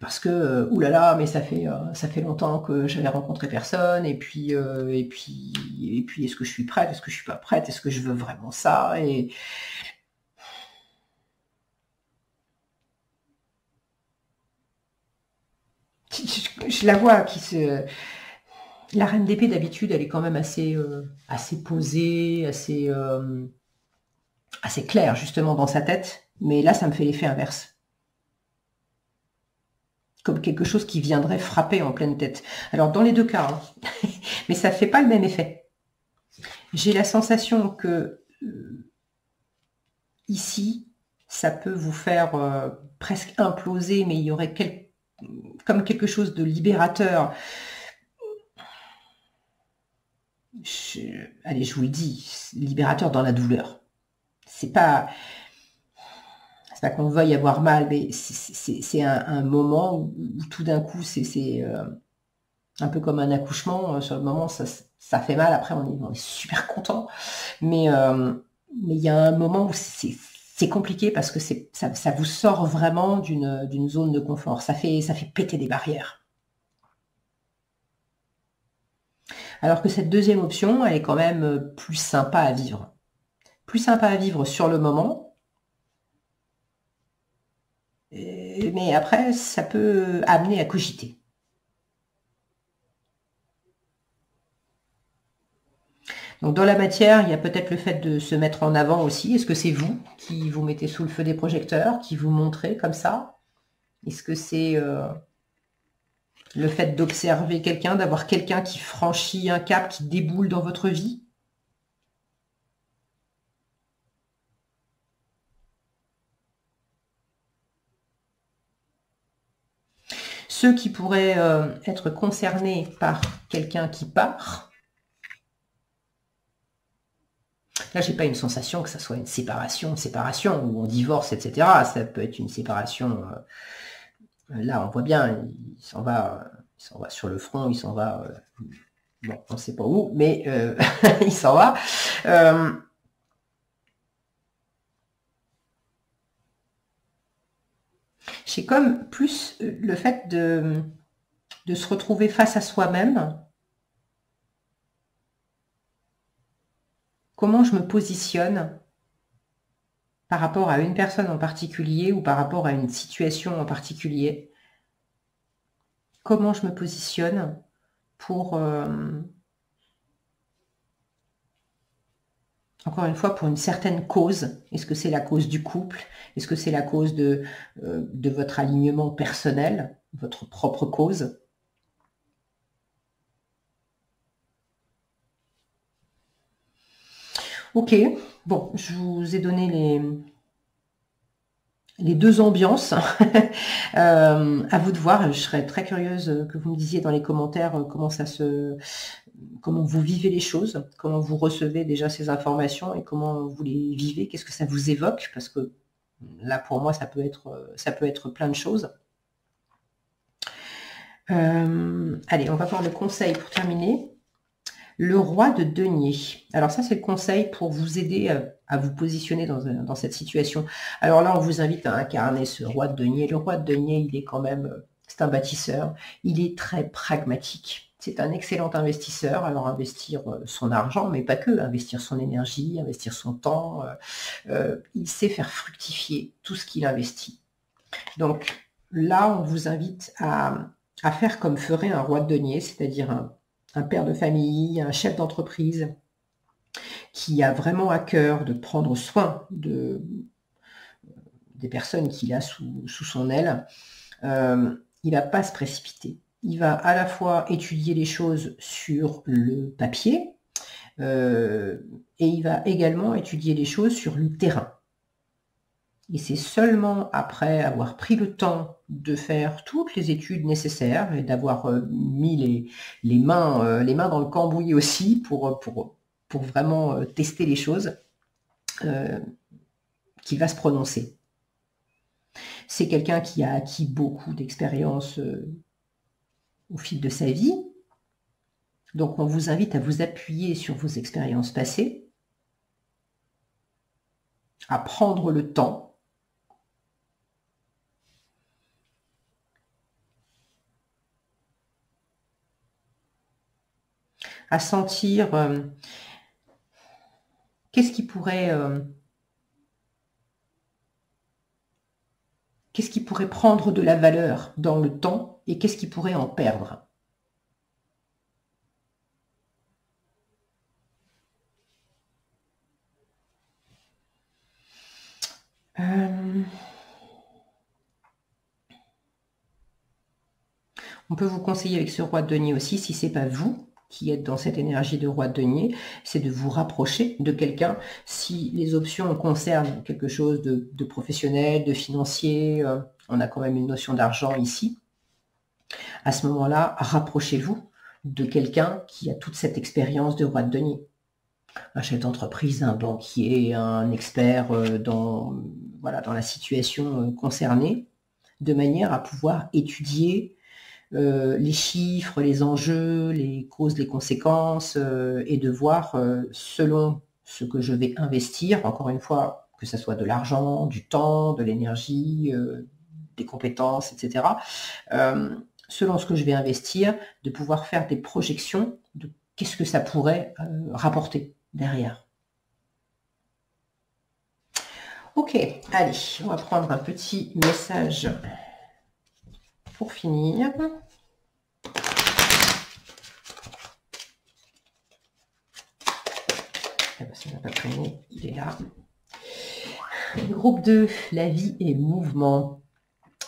Parce que, oulala, mais ça fait longtemps que j'avais rencontré personne, et puis, est-ce que je suis prête, est-ce que je suis pas prête, est-ce que je veux vraiment ça, et je la vois la reine d'épée d'habitude, elle est quand même assez posée, assez claire justement dans sa tête, mais là, ça me fait l'effet inverse. Comme quelque chose qui viendrait frapper en pleine tête. Alors, dans les deux cas, hein, mais ça fait pas le même effet. J'ai la sensation que ici, ça peut vous faire presque imploser, mais il y aurait comme quelque chose de libérateur. Allez, je vous le dis, libérateur dans la douleur. C'est pas qu'on veuille avoir mal, mais c'est un moment où tout d'un coup, c'est un peu comme un accouchement. Sur le moment, ça fait mal. Après, on est super content. Mais il y a un moment où c'est compliqué parce que ça vous sort vraiment d'une zone de confort. Ça fait péter des barrières. Alors que cette deuxième option, elle est quand même plus sympa à vivre. Plus sympa à vivre sur le moment. Mais après, ça peut amener à cogiter. Donc dans la matière, il y a peut-être le fait de se mettre en avant aussi. Est-ce que c'est vous qui vous mettez sous le feu des projecteurs, qui vous montrez comme ça? Est-ce que c'est le fait d'observer quelqu'un, d'avoir quelqu'un qui franchit un cap, qui déboule dans votre vie? Ceux qui pourraient être concernés par quelqu'un qui part, là, j'ai pas une sensation que ça soit une séparation, où on divorce, etc. Ça peut être une séparation. Là, on voit bien, il s'en va sur le front, il s'en va. Bon, on ne sait pas où, mais il s'en va. C'est comme plus le fait de se retrouver face à soi-même. Comment je me positionne par rapport à une personne en particulier ou par rapport à une situation en particulier? Comment je me positionne pour, encore une fois, pour une certaine cause? Est-ce que c'est la cause du couple? Est-ce que c'est la cause de votre alignement personnel, votre propre cause? Ok, bon, je vous ai donné les deux ambiances. À vous de voir. Je serais très curieuse que vous me disiez dans les commentaires comment vous vivez les choses, comment vous recevez déjà ces informations et comment vous les vivez, qu'est-ce que ça vous évoque, parce que là, pour moi, ça peut être plein de choses. Allez, on va voir le conseil pour terminer. Le roi de denier. Alors ça, c'est le conseil pour vous aider à vous positionner dans cette situation. Alors là, on vous invite à incarner ce roi de denier. Le roi de denier, il est quand même, c'est un bâtisseur. Il est très pragmatique. C'est un excellent investisseur. Alors investir son argent, mais pas que, investir son énergie, investir son temps. Il sait faire fructifier tout ce qu'il investit. Donc là, on vous invite à faire comme ferait un roi de denier, c'est-à-dire un père de famille, un chef d'entreprise qui a vraiment à cœur de prendre soin des personnes qu'il a sous son aile. Il ne va pas se précipiter. Il va à la fois étudier les choses sur le papier et il va également étudier les choses sur le terrain. Et c'est seulement après avoir pris le temps de faire toutes les études nécessaires et d'avoir mis les mains dans le cambouis aussi pour vraiment tester les choses, qu'il va se prononcer. C'est quelqu'un qui a acquis beaucoup d'expérience au fil de sa vie. Donc on vous invite à vous appuyer sur vos expériences passées, à prendre le temps, à sentir qu'est-ce qui pourrait prendre de la valeur dans le temps et qu'est-ce qui pourrait en perdre. On peut vous conseiller avec ce roi de denier aussi, si c'est pas vous qui êtes dans cette énergie de roi de denier, c'est de vous rapprocher de quelqu'un. Si les options concernent quelque chose de professionnel, de financier, on a quand même une notion d'argent ici. À ce moment-là, rapprochez-vous de quelqu'un qui a toute cette expérience de roi de denier. Un chef d'entreprise, un banquier, un expert dans la situation concernée, de manière à pouvoir étudier les chiffres, les enjeux, les causes, les conséquences, et de voir selon ce que je vais investir, encore une fois, que ce soit de l'argent, du temps, de l'énergie, des compétences, etc., selon ce que je vais investir, de pouvoir faire des projections de qu'est-ce que ça pourrait rapporter derrière. Ok, allez, on va prendre un petit message pour finir. Ah ben, ça n'a pas traîné, il est là. Groupe 2, la vie est mouvement.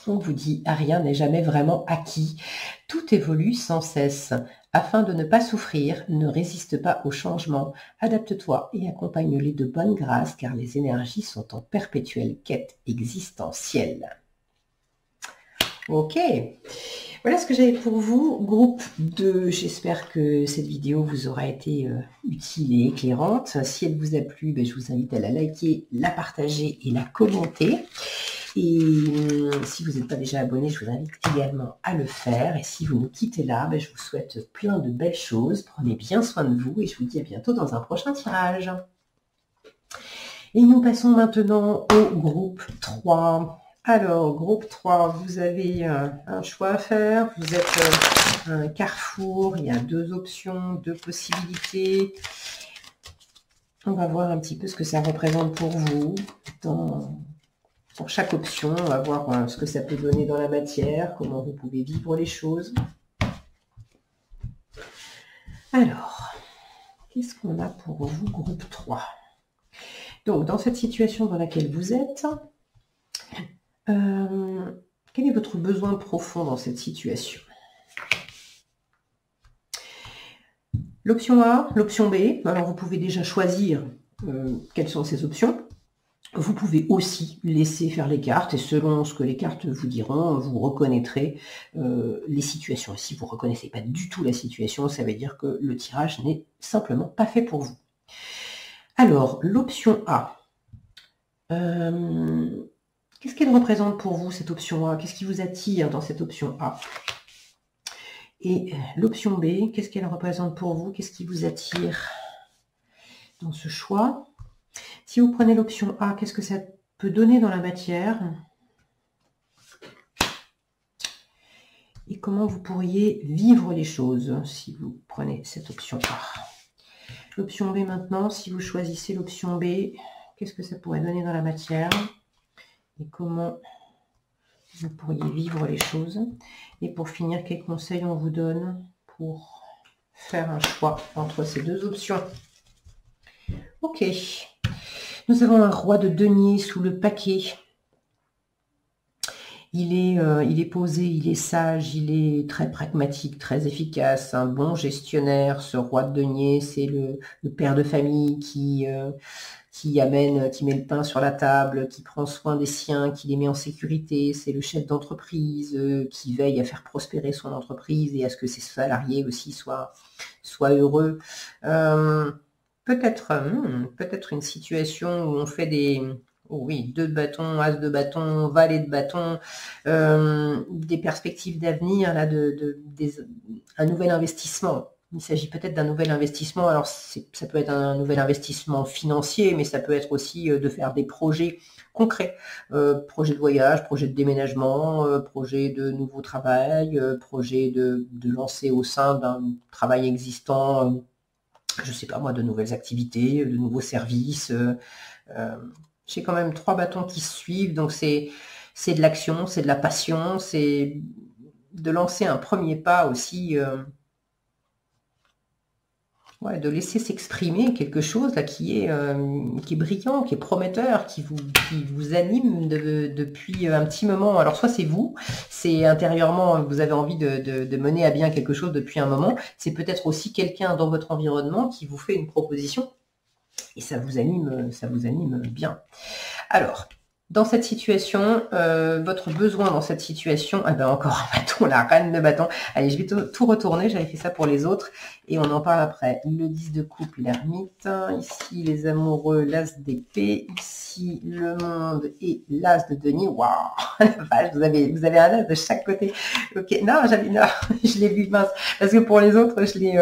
On vous dit, rien n'est jamais vraiment acquis. Tout évolue sans cesse. Afin de ne pas souffrir, ne résiste pas au changement. Adapte-toi et accompagne-les de bonne grâce car les énergies sont en perpétuelle quête existentielle. Ok, voilà ce que j'avais pour vous. Groupe 2, j'espère que cette vidéo vous aura été utile et éclairante. Si elle vous a plu, je vous invite à la liker, la partager et la commenter. Et si vous n'êtes pas déjà abonné, je vous invite également à le faire. Et si vous nous quittez là, je vous souhaite plein de belles choses. Prenez bien soin de vous et je vous dis à bientôt dans un prochain tirage. Et nous passons maintenant au groupe 3. Alors, groupe 3, vous avez un choix à faire. Vous êtes à un carrefour. Il y a deux options, deux possibilités. On va voir un petit peu ce que ça représente pour vous pour chaque option. On va voir ce que ça peut donner dans la matière, comment vous pouvez vivre les choses. Alors, qu'est-ce qu'on a pour vous, groupe 3? Donc, dans cette situation dans laquelle vous êtes, quel est votre besoin profond dans cette situation? L'option A, l'option B, alors vous pouvez déjà choisir quelles sont ces options. Vous pouvez aussi laisser faire les cartes et selon ce que les cartes vous diront, vous reconnaîtrez les situations. Et si vous ne reconnaissez pas du tout la situation, ça veut dire que le tirage n'est simplement pas fait pour vous. Alors, l'option A. Qu'est-ce qu'elle représente pour vous, cette option A? Qu'est-ce qui vous attire dans cette option A? Et l'option B, qu'est-ce qu'elle représente pour vous? Qu'est-ce qui vous attire dans ce choix? Si vous prenez l'option A, qu'est-ce que ça peut donner dans la matière? Et comment vous pourriez vivre les choses si vous prenez cette option A? L'option B maintenant, si vous choisissez l'option B, qu'est-ce que ça pourrait donner dans la matière? Et comment vous pourriez vivre les choses? Et pour finir, quels conseils on vous donne pour faire un choix entre ces deux options? Ok. Nous avons un roi de denier sous le paquet. il est posé, il est sage, il est très pragmatique, très efficace, un bon gestionnaire. Ce roi de denier, c'est le père de famille qui amène, qui met le pain sur la table, qui prend soin des siens, qui les met en sécurité. C'est le chef d'entreprise qui veille à faire prospérer son entreprise et à ce que ses salariés aussi soient heureux. Peut-être une situation où on fait oh oui, 2 de bâton, as de bâton, valet de bâton, des perspectives d'avenir, là, un nouvel investissement. Il s'agit peut-être d'un nouvel investissement. Alors, ça peut être un nouvel investissement financier, mais ça peut être aussi de faire des projets concrets. Projet de voyage, projet de déménagement, projet de nouveau travail, projet de lancer au sein d'un travail existant, je sais pas moi, de nouvelles activités, de nouveaux services. J'ai quand même 3 bâtons qui se suivent, donc c'est de l'action, c'est de la passion, c'est de lancer un premier pas aussi, ouais, de laisser s'exprimer quelque chose là qui est brillant, qui est prometteur, qui vous anime depuis un petit moment. Alors soit c'est vous, c'est intérieurement, vous avez envie de mener à bien quelque chose depuis un moment, c'est peut-être aussi quelqu'un dans votre environnement qui vous fait une proposition. Et ça vous anime bien. Alors, dans cette situation, votre besoin dans cette situation, ah ben encore un bâton, la reine de bâton. Allez, je vais tout retourner, j'avais fait ça pour les autres, et on en parle après. Le 10 de coupe, l'ermite, ici les amoureux, l'as d'épée, ici le monde et l'as de denier. Waouh, la vache, vous avez un as de chaque côté. Ok, non, je l'ai vu mince, parce que pour les autres, je l'ai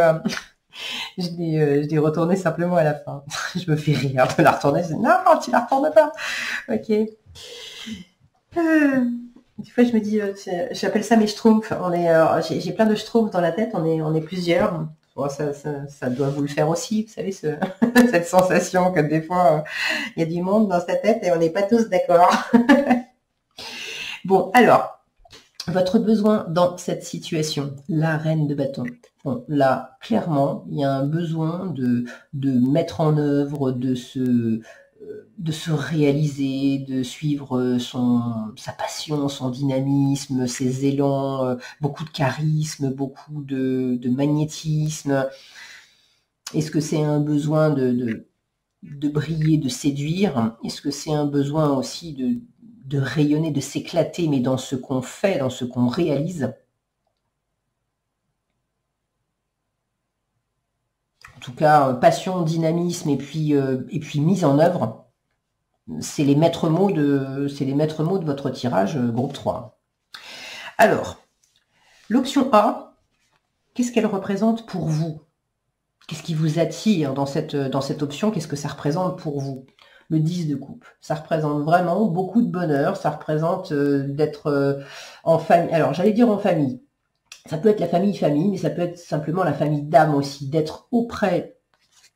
retourné simplement à la fin. Je me fais rire de la retourner. Je dis, non, tu la retournes pas. Ok. Des fois, je me dis, j'appelle ça mes schtroumpfs. J'ai plein de schtroumpfs dans la tête. On est plusieurs. Bon, ça doit vous le faire aussi. Vous savez, cette sensation que des fois, il y a du monde dans sa tête et on n'est pas tous d'accord. Bon, alors. Votre besoin dans cette situation, la reine de bâton. Bon, là, clairement, il y a un besoin de mettre en œuvre, de se réaliser, de suivre sa passion, son dynamisme, ses élans, beaucoup de charisme, beaucoup de magnétisme. Est-ce que c'est un besoin de briller, de séduire? Est-ce que c'est un besoin aussi de rayonner, de s'éclater, mais dans ce qu'on fait, dans ce qu'on réalise? En tout cas, passion, dynamisme et puis mise en œuvre, c'est les maîtres mots de votre tirage groupe 3. Alors, l'option A, qu'est-ce qu'elle représente pour vous? Qu'est-ce qui vous attire dans cette option? Qu'est-ce que ça représente pour vous? Le 10 de coupe, ça représente vraiment beaucoup de bonheur, ça représente d'être en famille. Alors, j'allais dire en famille. Ça peut être la famille, mais ça peut être simplement la famille d'âme aussi, d'être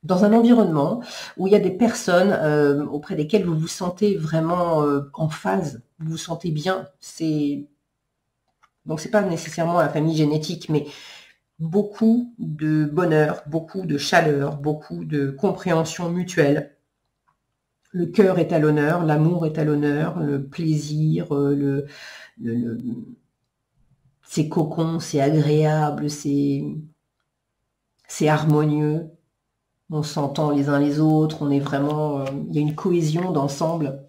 dans un environnement où il y a des personnes auprès desquelles vous vous sentez vraiment en phase, vous vous sentez bien. Donc, c'est pas nécessairement la famille génétique, mais beaucoup de bonheur, beaucoup de chaleur, beaucoup de compréhension mutuelle. Le cœur est à l'honneur, l'amour est à l'honneur, le plaisir, c'est cocon, c'est agréable, c'est harmonieux. On s'entend les uns les autres, on est vraiment, il y a une cohésion d'ensemble.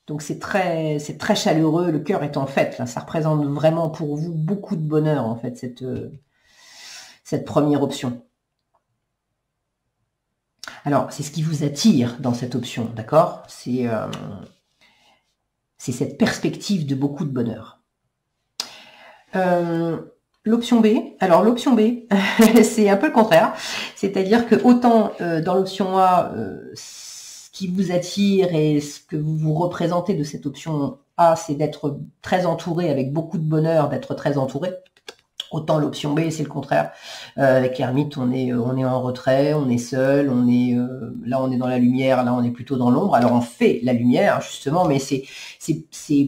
Donc c'est très chaleureux, le cœur est en fête, là, ça représente vraiment pour vous beaucoup de bonheur en fait, cette première option. Alors, c'est ce qui vous attire dans cette option, d'accord? C'est cette perspective de beaucoup de bonheur. L'option B, alors l'option B, c'est un peu le contraire. C'est-à-dire que autant dans l'option A, ce qui vous attire et ce que vous représentez de cette option A, c'est d'être très entouré, avec beaucoup de bonheur, d'être très entouré. Autant l'option B, c'est le contraire. Avec l'ermite, on est en retrait, on est seul, là on est dans la lumière, là on est plutôt dans l'ombre. Alors on fait la lumière justement, mais c'est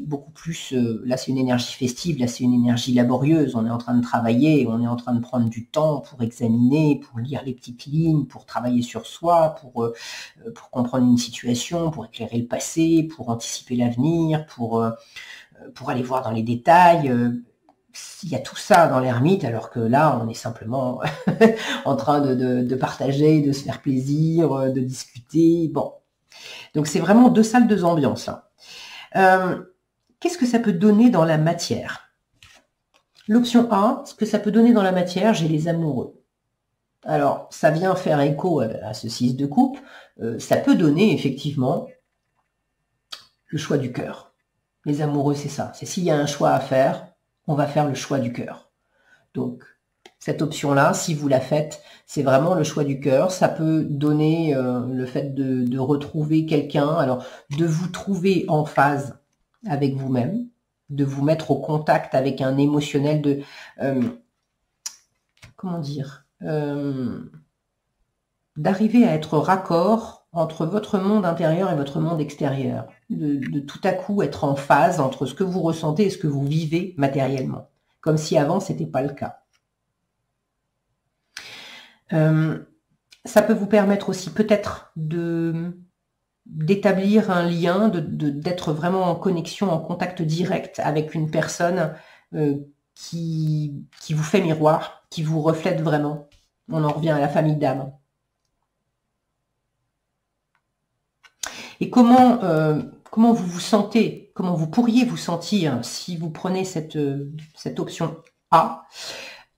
beaucoup plus. Là c'est une énergie festive, là c'est une énergie laborieuse. On est en train de travailler, on est en train de prendre du temps pour examiner, pour lire les petites lignes, pour travailler sur soi, pour comprendre une situation, pour éclairer le passé, pour anticiper l'avenir, pour pour aller voir dans les détails. Il y a tout ça dans l'ermite, alors que là, on est simplement en train de partager, de se faire plaisir, de discuter. Bon, donc c'est vraiment 2 salles, 2 ambiances. Qu'est-ce que ça peut donner dans la matière? L'option A, ce que ça peut donner dans la matière, j'ai les amoureux. Alors, ça vient faire écho à ce 6 de coupe. Ça peut donner effectivement le choix du cœur. Les amoureux, c'est ça. C'est s'il y a un choix à faire, on va faire le choix du cœur. Donc, cette option-là, si vous la faites, c'est vraiment le choix du cœur. Ça peut donner le fait de retrouver quelqu'un, alors de vous trouver en phase avec vous-même, de vous mettre au contact avec un émotionnel de... comment dire d'arriver à être raccord entre votre monde intérieur et votre monde extérieur. De tout à coup être en phase entre ce que vous ressentez et ce que vous vivez matériellement. Comme si avant, ce n'était pas le cas. Ça peut vous permettre aussi peut-être d'établir un lien, d'être vraiment en connexion, en contact direct avec une personne qui vous fait miroir, qui vous reflète vraiment. On en revient à la famille d'âme. Et comment vous vous sentez, comment vous pourriez vous sentir si vous prenez cette option A,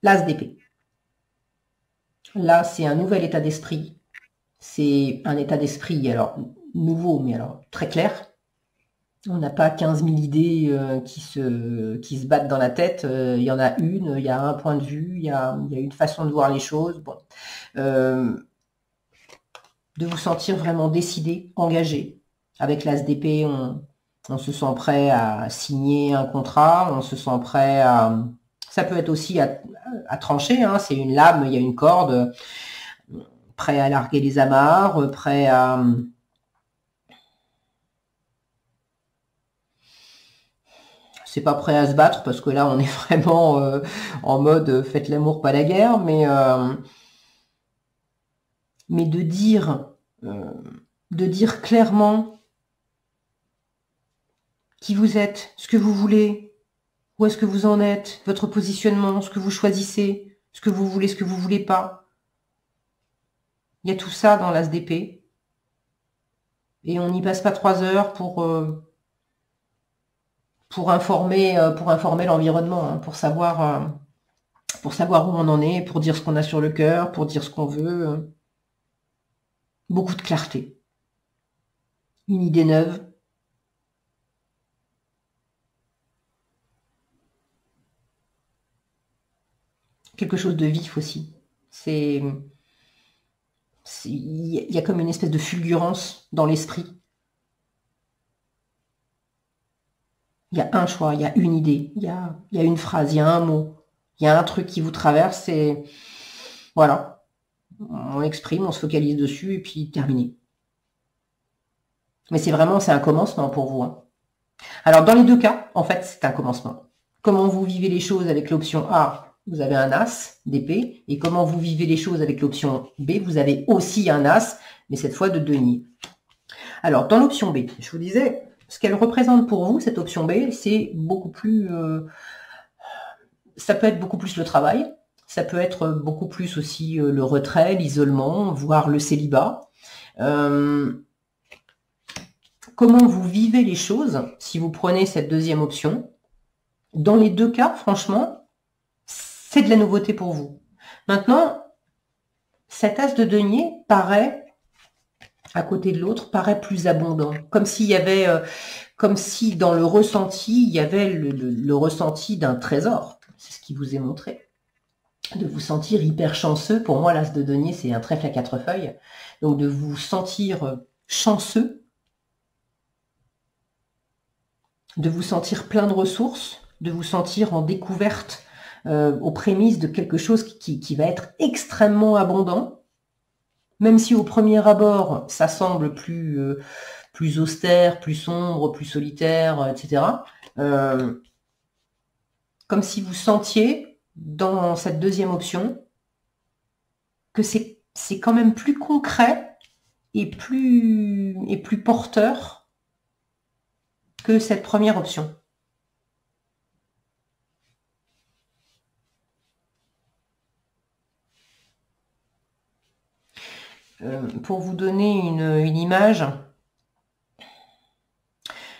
l'As d'épée. Là, c'est un nouvel état d'esprit. C'est un état d'esprit, alors, nouveau, mais alors très clair. On n'a pas 15 000 idées qui se battent dans la tête. Il y en a une, il y a un point de vue, il y a une façon de voir les choses. Bon. De vous sentir vraiment décidé, engagé. Avec l'As d'épée, on se sent prêt à signer un contrat, on se sent prêt à... Ça peut être aussi à trancher, hein, c'est une lame, il y a une corde, prêt à larguer les amarres, prêt à... C'est pas prêt à se battre parce que là on est vraiment en mode faites l'amour pas la guerre, mais de dire clairement qui vous êtes, ce que vous voulez, où est-ce que vous en êtes, votre positionnement, ce que vous choisissez, ce que vous voulez, ce que vous voulez pas. Il y a tout ça dans l'As d'épée. Et on n'y passe pas 3 heures pour informer l'environnement, hein, pour savoir où on en est, pour dire ce qu'on a sur le cœur, pour dire ce qu'on veut. Beaucoup de clarté. Une idée neuve. Quelque chose de vif aussi. Il y a comme une espèce de fulgurance dans l'esprit. Il y a un choix, il y a une idée, il y a une phrase, il y a un mot, il y a un truc qui vous traverse et voilà. On exprime, on se focalise dessus et puis terminé. Mais c'est un commencement pour vous. Hein. Alors dans les 2 cas, en fait, c'est un commencement. Comment vous vivez les choses avec l'option A, vous avez un As d'épée. Et comment vous vivez les choses avec l'option B, vous avez aussi un As, mais cette fois de denier. Alors dans l'option B, je vous disais, ce qu'elle représente pour vous, cette option B, c'est beaucoup plus... ça peut être beaucoup plus le travail, ça peut être beaucoup plus aussi le retrait, l'isolement, voire le célibat. Comment vous vivez les choses si vous prenez cette deuxième option? Dans les 2 cas, franchement, c'est de la nouveauté pour vous. Maintenant, cet As de denier paraît, à côté de l'autre, paraît plus abondant. Comme s'il y avait, comme si dans le ressenti, il y avait le ressenti d'un trésor. C'est ce qui vous est montré. De vous sentir hyper chanceux. Pour moi, l'As de denier, c'est un trèfle à 4 feuilles. Donc, de vous sentir chanceux, de vous sentir plein de ressources, de vous sentir en découverte aux prémices de quelque chose qui va être extrêmement abondant, même si au premier abord, ça semble plus austère, plus sombre, plus solitaire, etc. Comme si vous sentiez, dans cette deuxième option, que c'est quand même plus concret et plus porteur que cette première option. pour vous donner une image,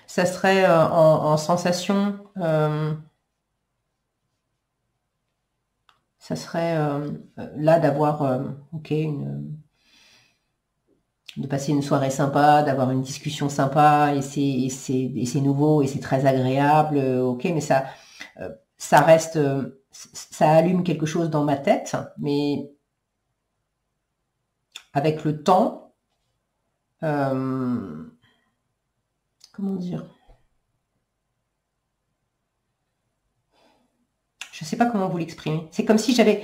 ça serait en sensation, ça serait là d'avoir, ok, de passer une soirée sympa, d'avoir une discussion sympa, et c'est nouveau, et c'est très agréable, ok, mais ça reste, ça allume quelque chose dans ma tête, mais avec le temps, comment dire? Je ne sais pas comment vous l'exprimer. C'est comme si j'avais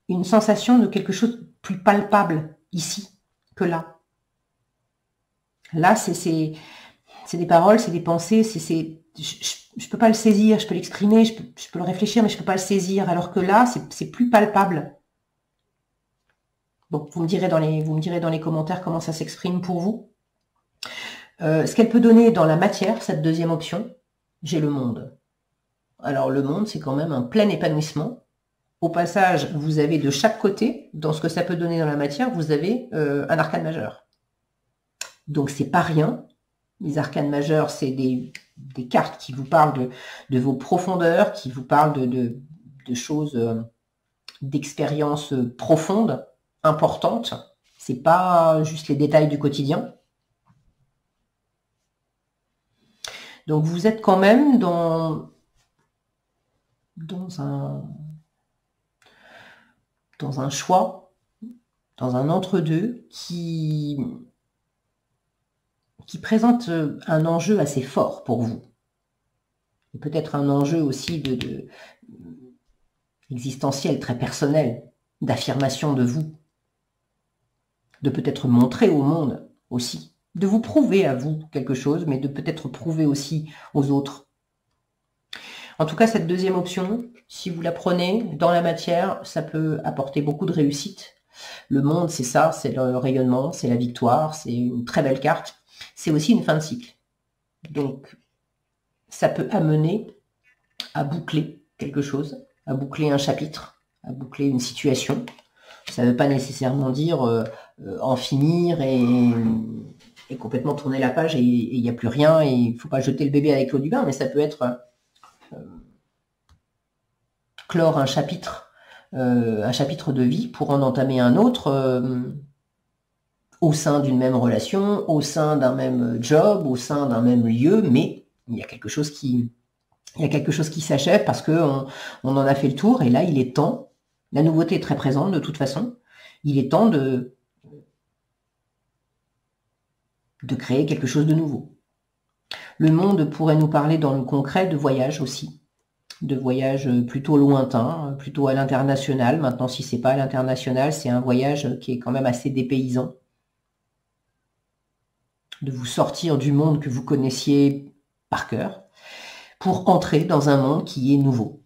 une sensation de quelque chose de plus palpable ici que là. Là, c'est des paroles, c'est des pensées, je peux pas le saisir, je peux l'exprimer, je peux le réfléchir, mais je peux pas le saisir. Alors que là, c'est plus palpable. Donc, vous me direz dans les commentaires comment ça s'exprime pour vous. Ce qu'elle peut donner dans la matière, cette deuxième option, j'ai le monde. Alors, le monde, c'est quand même un plein épanouissement. Au passage, vous avez de chaque côté, dans ce que ça peut donner dans la matière, vous avez un arcane majeur. Donc, c'est pas rien. Les arcanes majeurs, c'est des cartes qui vous parlent de vos profondeurs, qui vous parlent de choses, d'expériences profondes, importantes. C'est pas juste les détails du quotidien. Donc vous êtes quand même dans un choix, dans un entre-deux qui présente un enjeu assez fort pour vous. Et peut-être un enjeu aussi existentiel, très personnel, d'affirmation de vous, de peut-être montrer au monde aussi, de vous prouver à vous quelque chose, mais de peut-être prouver aussi aux autres. En tout cas, cette deuxième option, si vous la prenez dans la matière, ça peut apporter beaucoup de réussite. Le monde, c'est ça, c'est le rayonnement, c'est la victoire, c'est une très belle carte. C'est aussi une fin de cycle. Donc, ça peut amener à boucler quelque chose, à boucler un chapitre, à boucler une situation. Ça ne veut pas nécessairement dire en finir et complètement tourner la page et il n'y a plus rien et il ne faut pas jeter le bébé avec l'eau du bain, mais ça peut être clore un chapitre de vie pour en entamer un autre au sein d'une même relation, au sein d'un même job, au sein d'un même lieu, mais il y a quelque chose qui s'achève parce que on en a fait le tour et là il est temps. La nouveauté est très présente de toute façon. Il est temps de créer quelque chose de nouveau. Le monde pourrait nous parler dans le concret de voyage aussi, de voyage plutôt lointain, plutôt à l'international. Maintenant, si c'est pas à l'international, c'est un voyage qui est quand même assez dépaysant. De vous sortir du monde que vous connaissiez par cœur pour entrer dans un monde qui est nouveau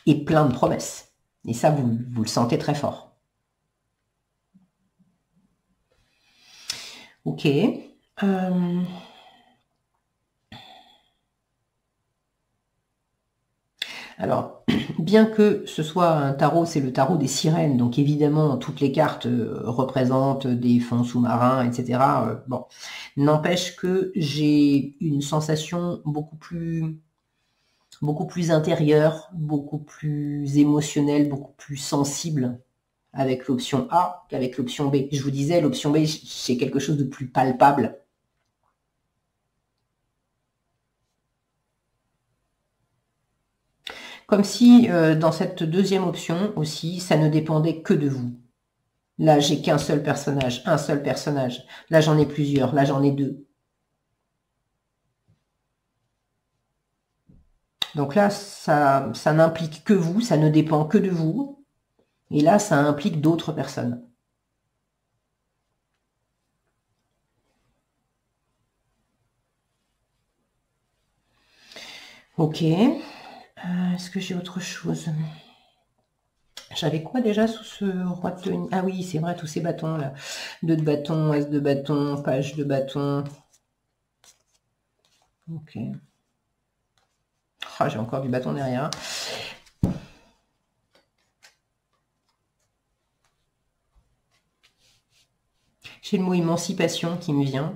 et plein de promesses. Et ça, vous le sentez très fort. Ok. Alors, bien que ce soit un tarot, c'est le tarot des sirènes, donc évidemment, toutes les cartes représentent des fonds sous-marins, etc. Bon, n'empêche que j'ai une sensation beaucoup plus intérieure, beaucoup plus émotionnelle, beaucoup plus sensible avec l'option A qu'avec l'option B. Je vous disais, l'option B, c'est quelque chose de plus palpable. Comme si dans cette deuxième option aussi, ça ne dépendait que de vous. Là, j'ai qu'un seul personnage, un seul personnage. Là, j'en ai plusieurs, là, j'en ai deux. Donc là, ça n'implique que vous, ça ne dépend que de vous. Et là, ça implique d'autres personnes. Ok. Est-ce que j'ai autre chose? J'avais quoi déjà sous ce roi de... Ah oui, c'est vrai, tous ces bâtons là. 2 de bâton, as de bâton, page de bâton. Ok. Oh, j'ai encore du bâton derrière. J'ai le mot émancipation qui me vient.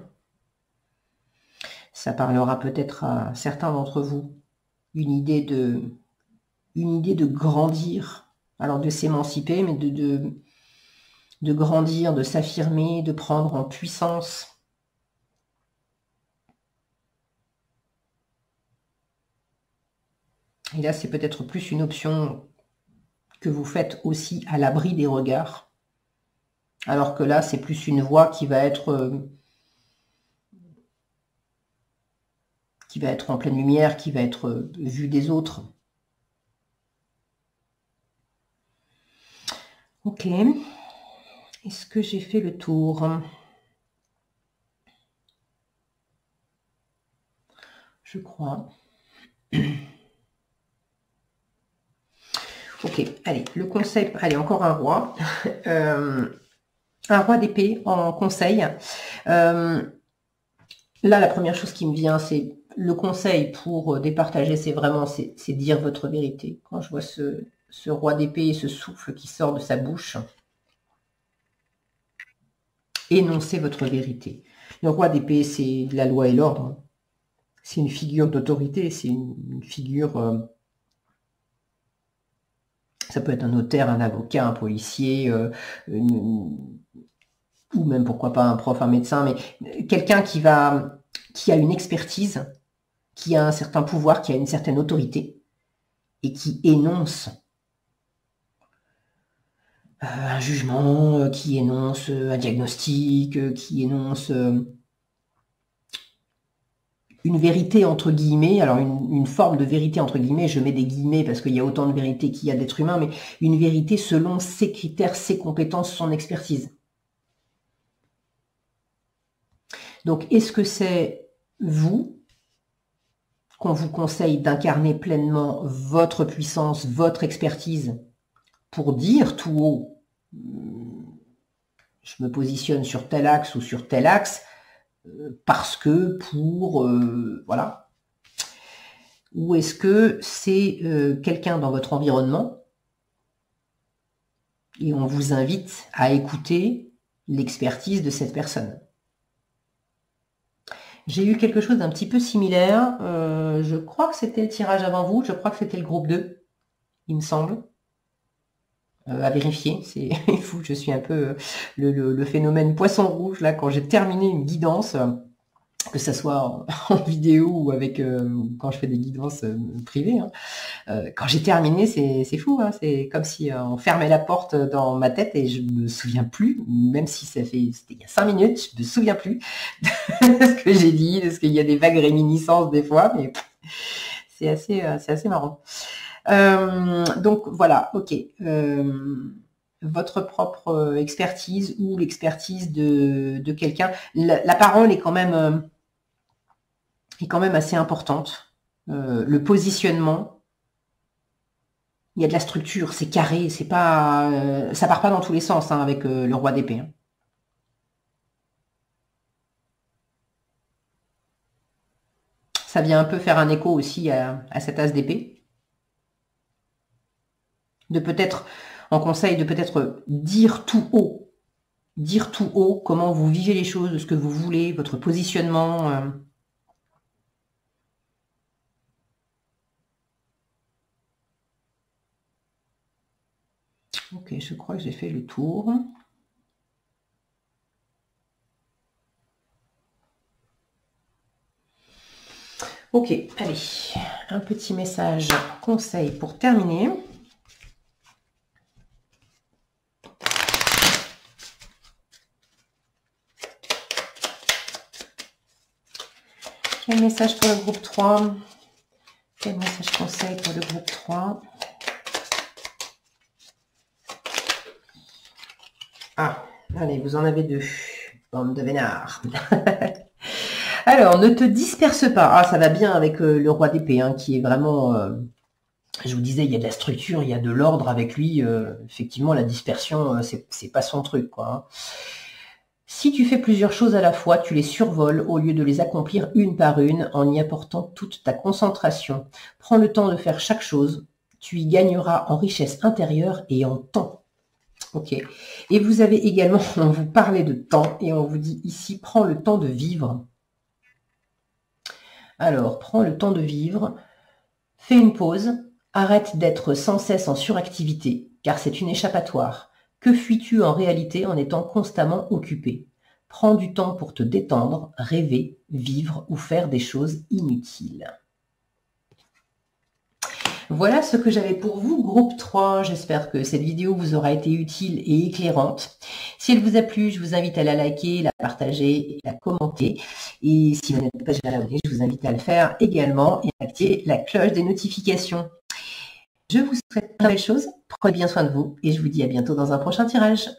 Ça parlera peut-être à certains d'entre vous. Une idée de grandir. Alors de s'émanciper, mais de grandir, de s'affirmer, de prendre en puissance. Et là, c'est peut-être plus une option que vous faites aussi à l'abri des regards. Alors que là, c'est plus une voie qui va être en pleine lumière, qui va être vue des autres. Ok. Est-ce que j'ai fait le tour? Je crois. Ok, allez, le conseil, allez, encore un roi. Un roi d'épée en conseil. Là, la première chose qui me vient, c'est le conseil pour départager, c'est dire votre vérité. Quand je vois ce roi d'épée et ce souffle qui sort de sa bouche, énoncez votre vérité. Le roi d'épée, c'est la loi et l'ordre. C'est une figure d'autorité, c'est une figure... ça peut être un notaire, un avocat, un policier, ou même pourquoi pas un prof, un médecin, mais quelqu'un qui a une expertise, qui a un certain pouvoir, qui a une certaine autorité, et qui énonce un jugement, qui énonce un diagnostic, qui énonce une vérité entre guillemets, alors une forme de vérité entre guillemets, je mets des guillemets parce qu'il y a autant de vérité qu'il y a d'êtres humains, mais une vérité selon ses critères, ses compétences, son expertise. Donc, est-ce que c'est vous qu'on vous conseille d'incarner pleinement votre puissance, votre expertise pour dire tout haut, je me positionne sur tel axe ou sur tel axe, parce que voilà. Ou est-ce que c'est quelqu'un dans votre environnement et on vous invite à écouter l'expertise de cette personne? J'ai eu quelque chose d'un petit peu similaire. Je crois que c'était le tirage avant vous. Je crois que c'était le groupe 2, il me semble. À vérifier, c'est fou, je suis un peu le phénomène poisson rouge, là, quand j'ai terminé une guidance, que ça soit en vidéo ou avec quand je fais des guidances privées, hein. Quand j'ai terminé, c'est fou, hein, c'est comme si on fermait la porte dans ma tête et je me souviens plus, même si c'était il y a 5 minutes, je me souviens plus de ce que j'ai dit, de ce qu'il y a des vagues réminiscences des fois, mais c'est assez marrant. Donc voilà, ok. Votre propre expertise ou l'expertise de quelqu'un. La parole est quand même assez importante. Le positionnement, il y a de la structure, c'est carré, c'est pas, ça part pas dans tous les sens hein, avec le roi d'épée. Hein. Ça vient un peu faire un écho aussi à cet as d'épée. De peut-être, en conseil, de peut-être dire tout haut comment vous vivez les choses, ce que vous voulez, votre positionnement. Ok, je crois que j'ai fait le tour. Ok, allez, un petit message conseil pour terminer. Quel message pour le groupe 3? Quel message conseil pour le groupe 3? Ah, allez, vous en avez 2. Bande de vénards. Alors, ne te disperse pas. Ah, ça va bien avec le roi d'épée, hein, qui est vraiment... je vous disais, il y a de la structure, il y a de l'ordre avec lui. Effectivement, la dispersion, c'est pas son truc, quoi. Hein. Si tu fais plusieurs choses à la fois, tu les survoles au lieu de les accomplir une par une en y apportant toute ta concentration. Prends le temps de faire chaque chose. Tu y gagneras en richesse intérieure et en temps. Ok. Et vous avez également, on vous parlait de temps et on vous dit ici, prends le temps de vivre. Alors, prends le temps de vivre, fais une pause, arrête d'être sans cesse en suractivité, car c'est une échappatoire. Que fuis-tu en réalité en étant constamment occupé? Prends du temps pour te détendre, rêver, vivre ou faire des choses inutiles. Voilà ce que j'avais pour vous, groupe 3. J'espère que cette vidéo vous aura été utile et éclairante. Si elle vous a plu, je vous invite à la liker, la partager et la commenter. Et si vous n'êtes pas déjà abonné, je vous invite à le faire également et à activer la cloche des notifications. Je vous souhaite plein de belles choses, prenez bien soin de vous et je vous dis à bientôt dans un prochain tirage.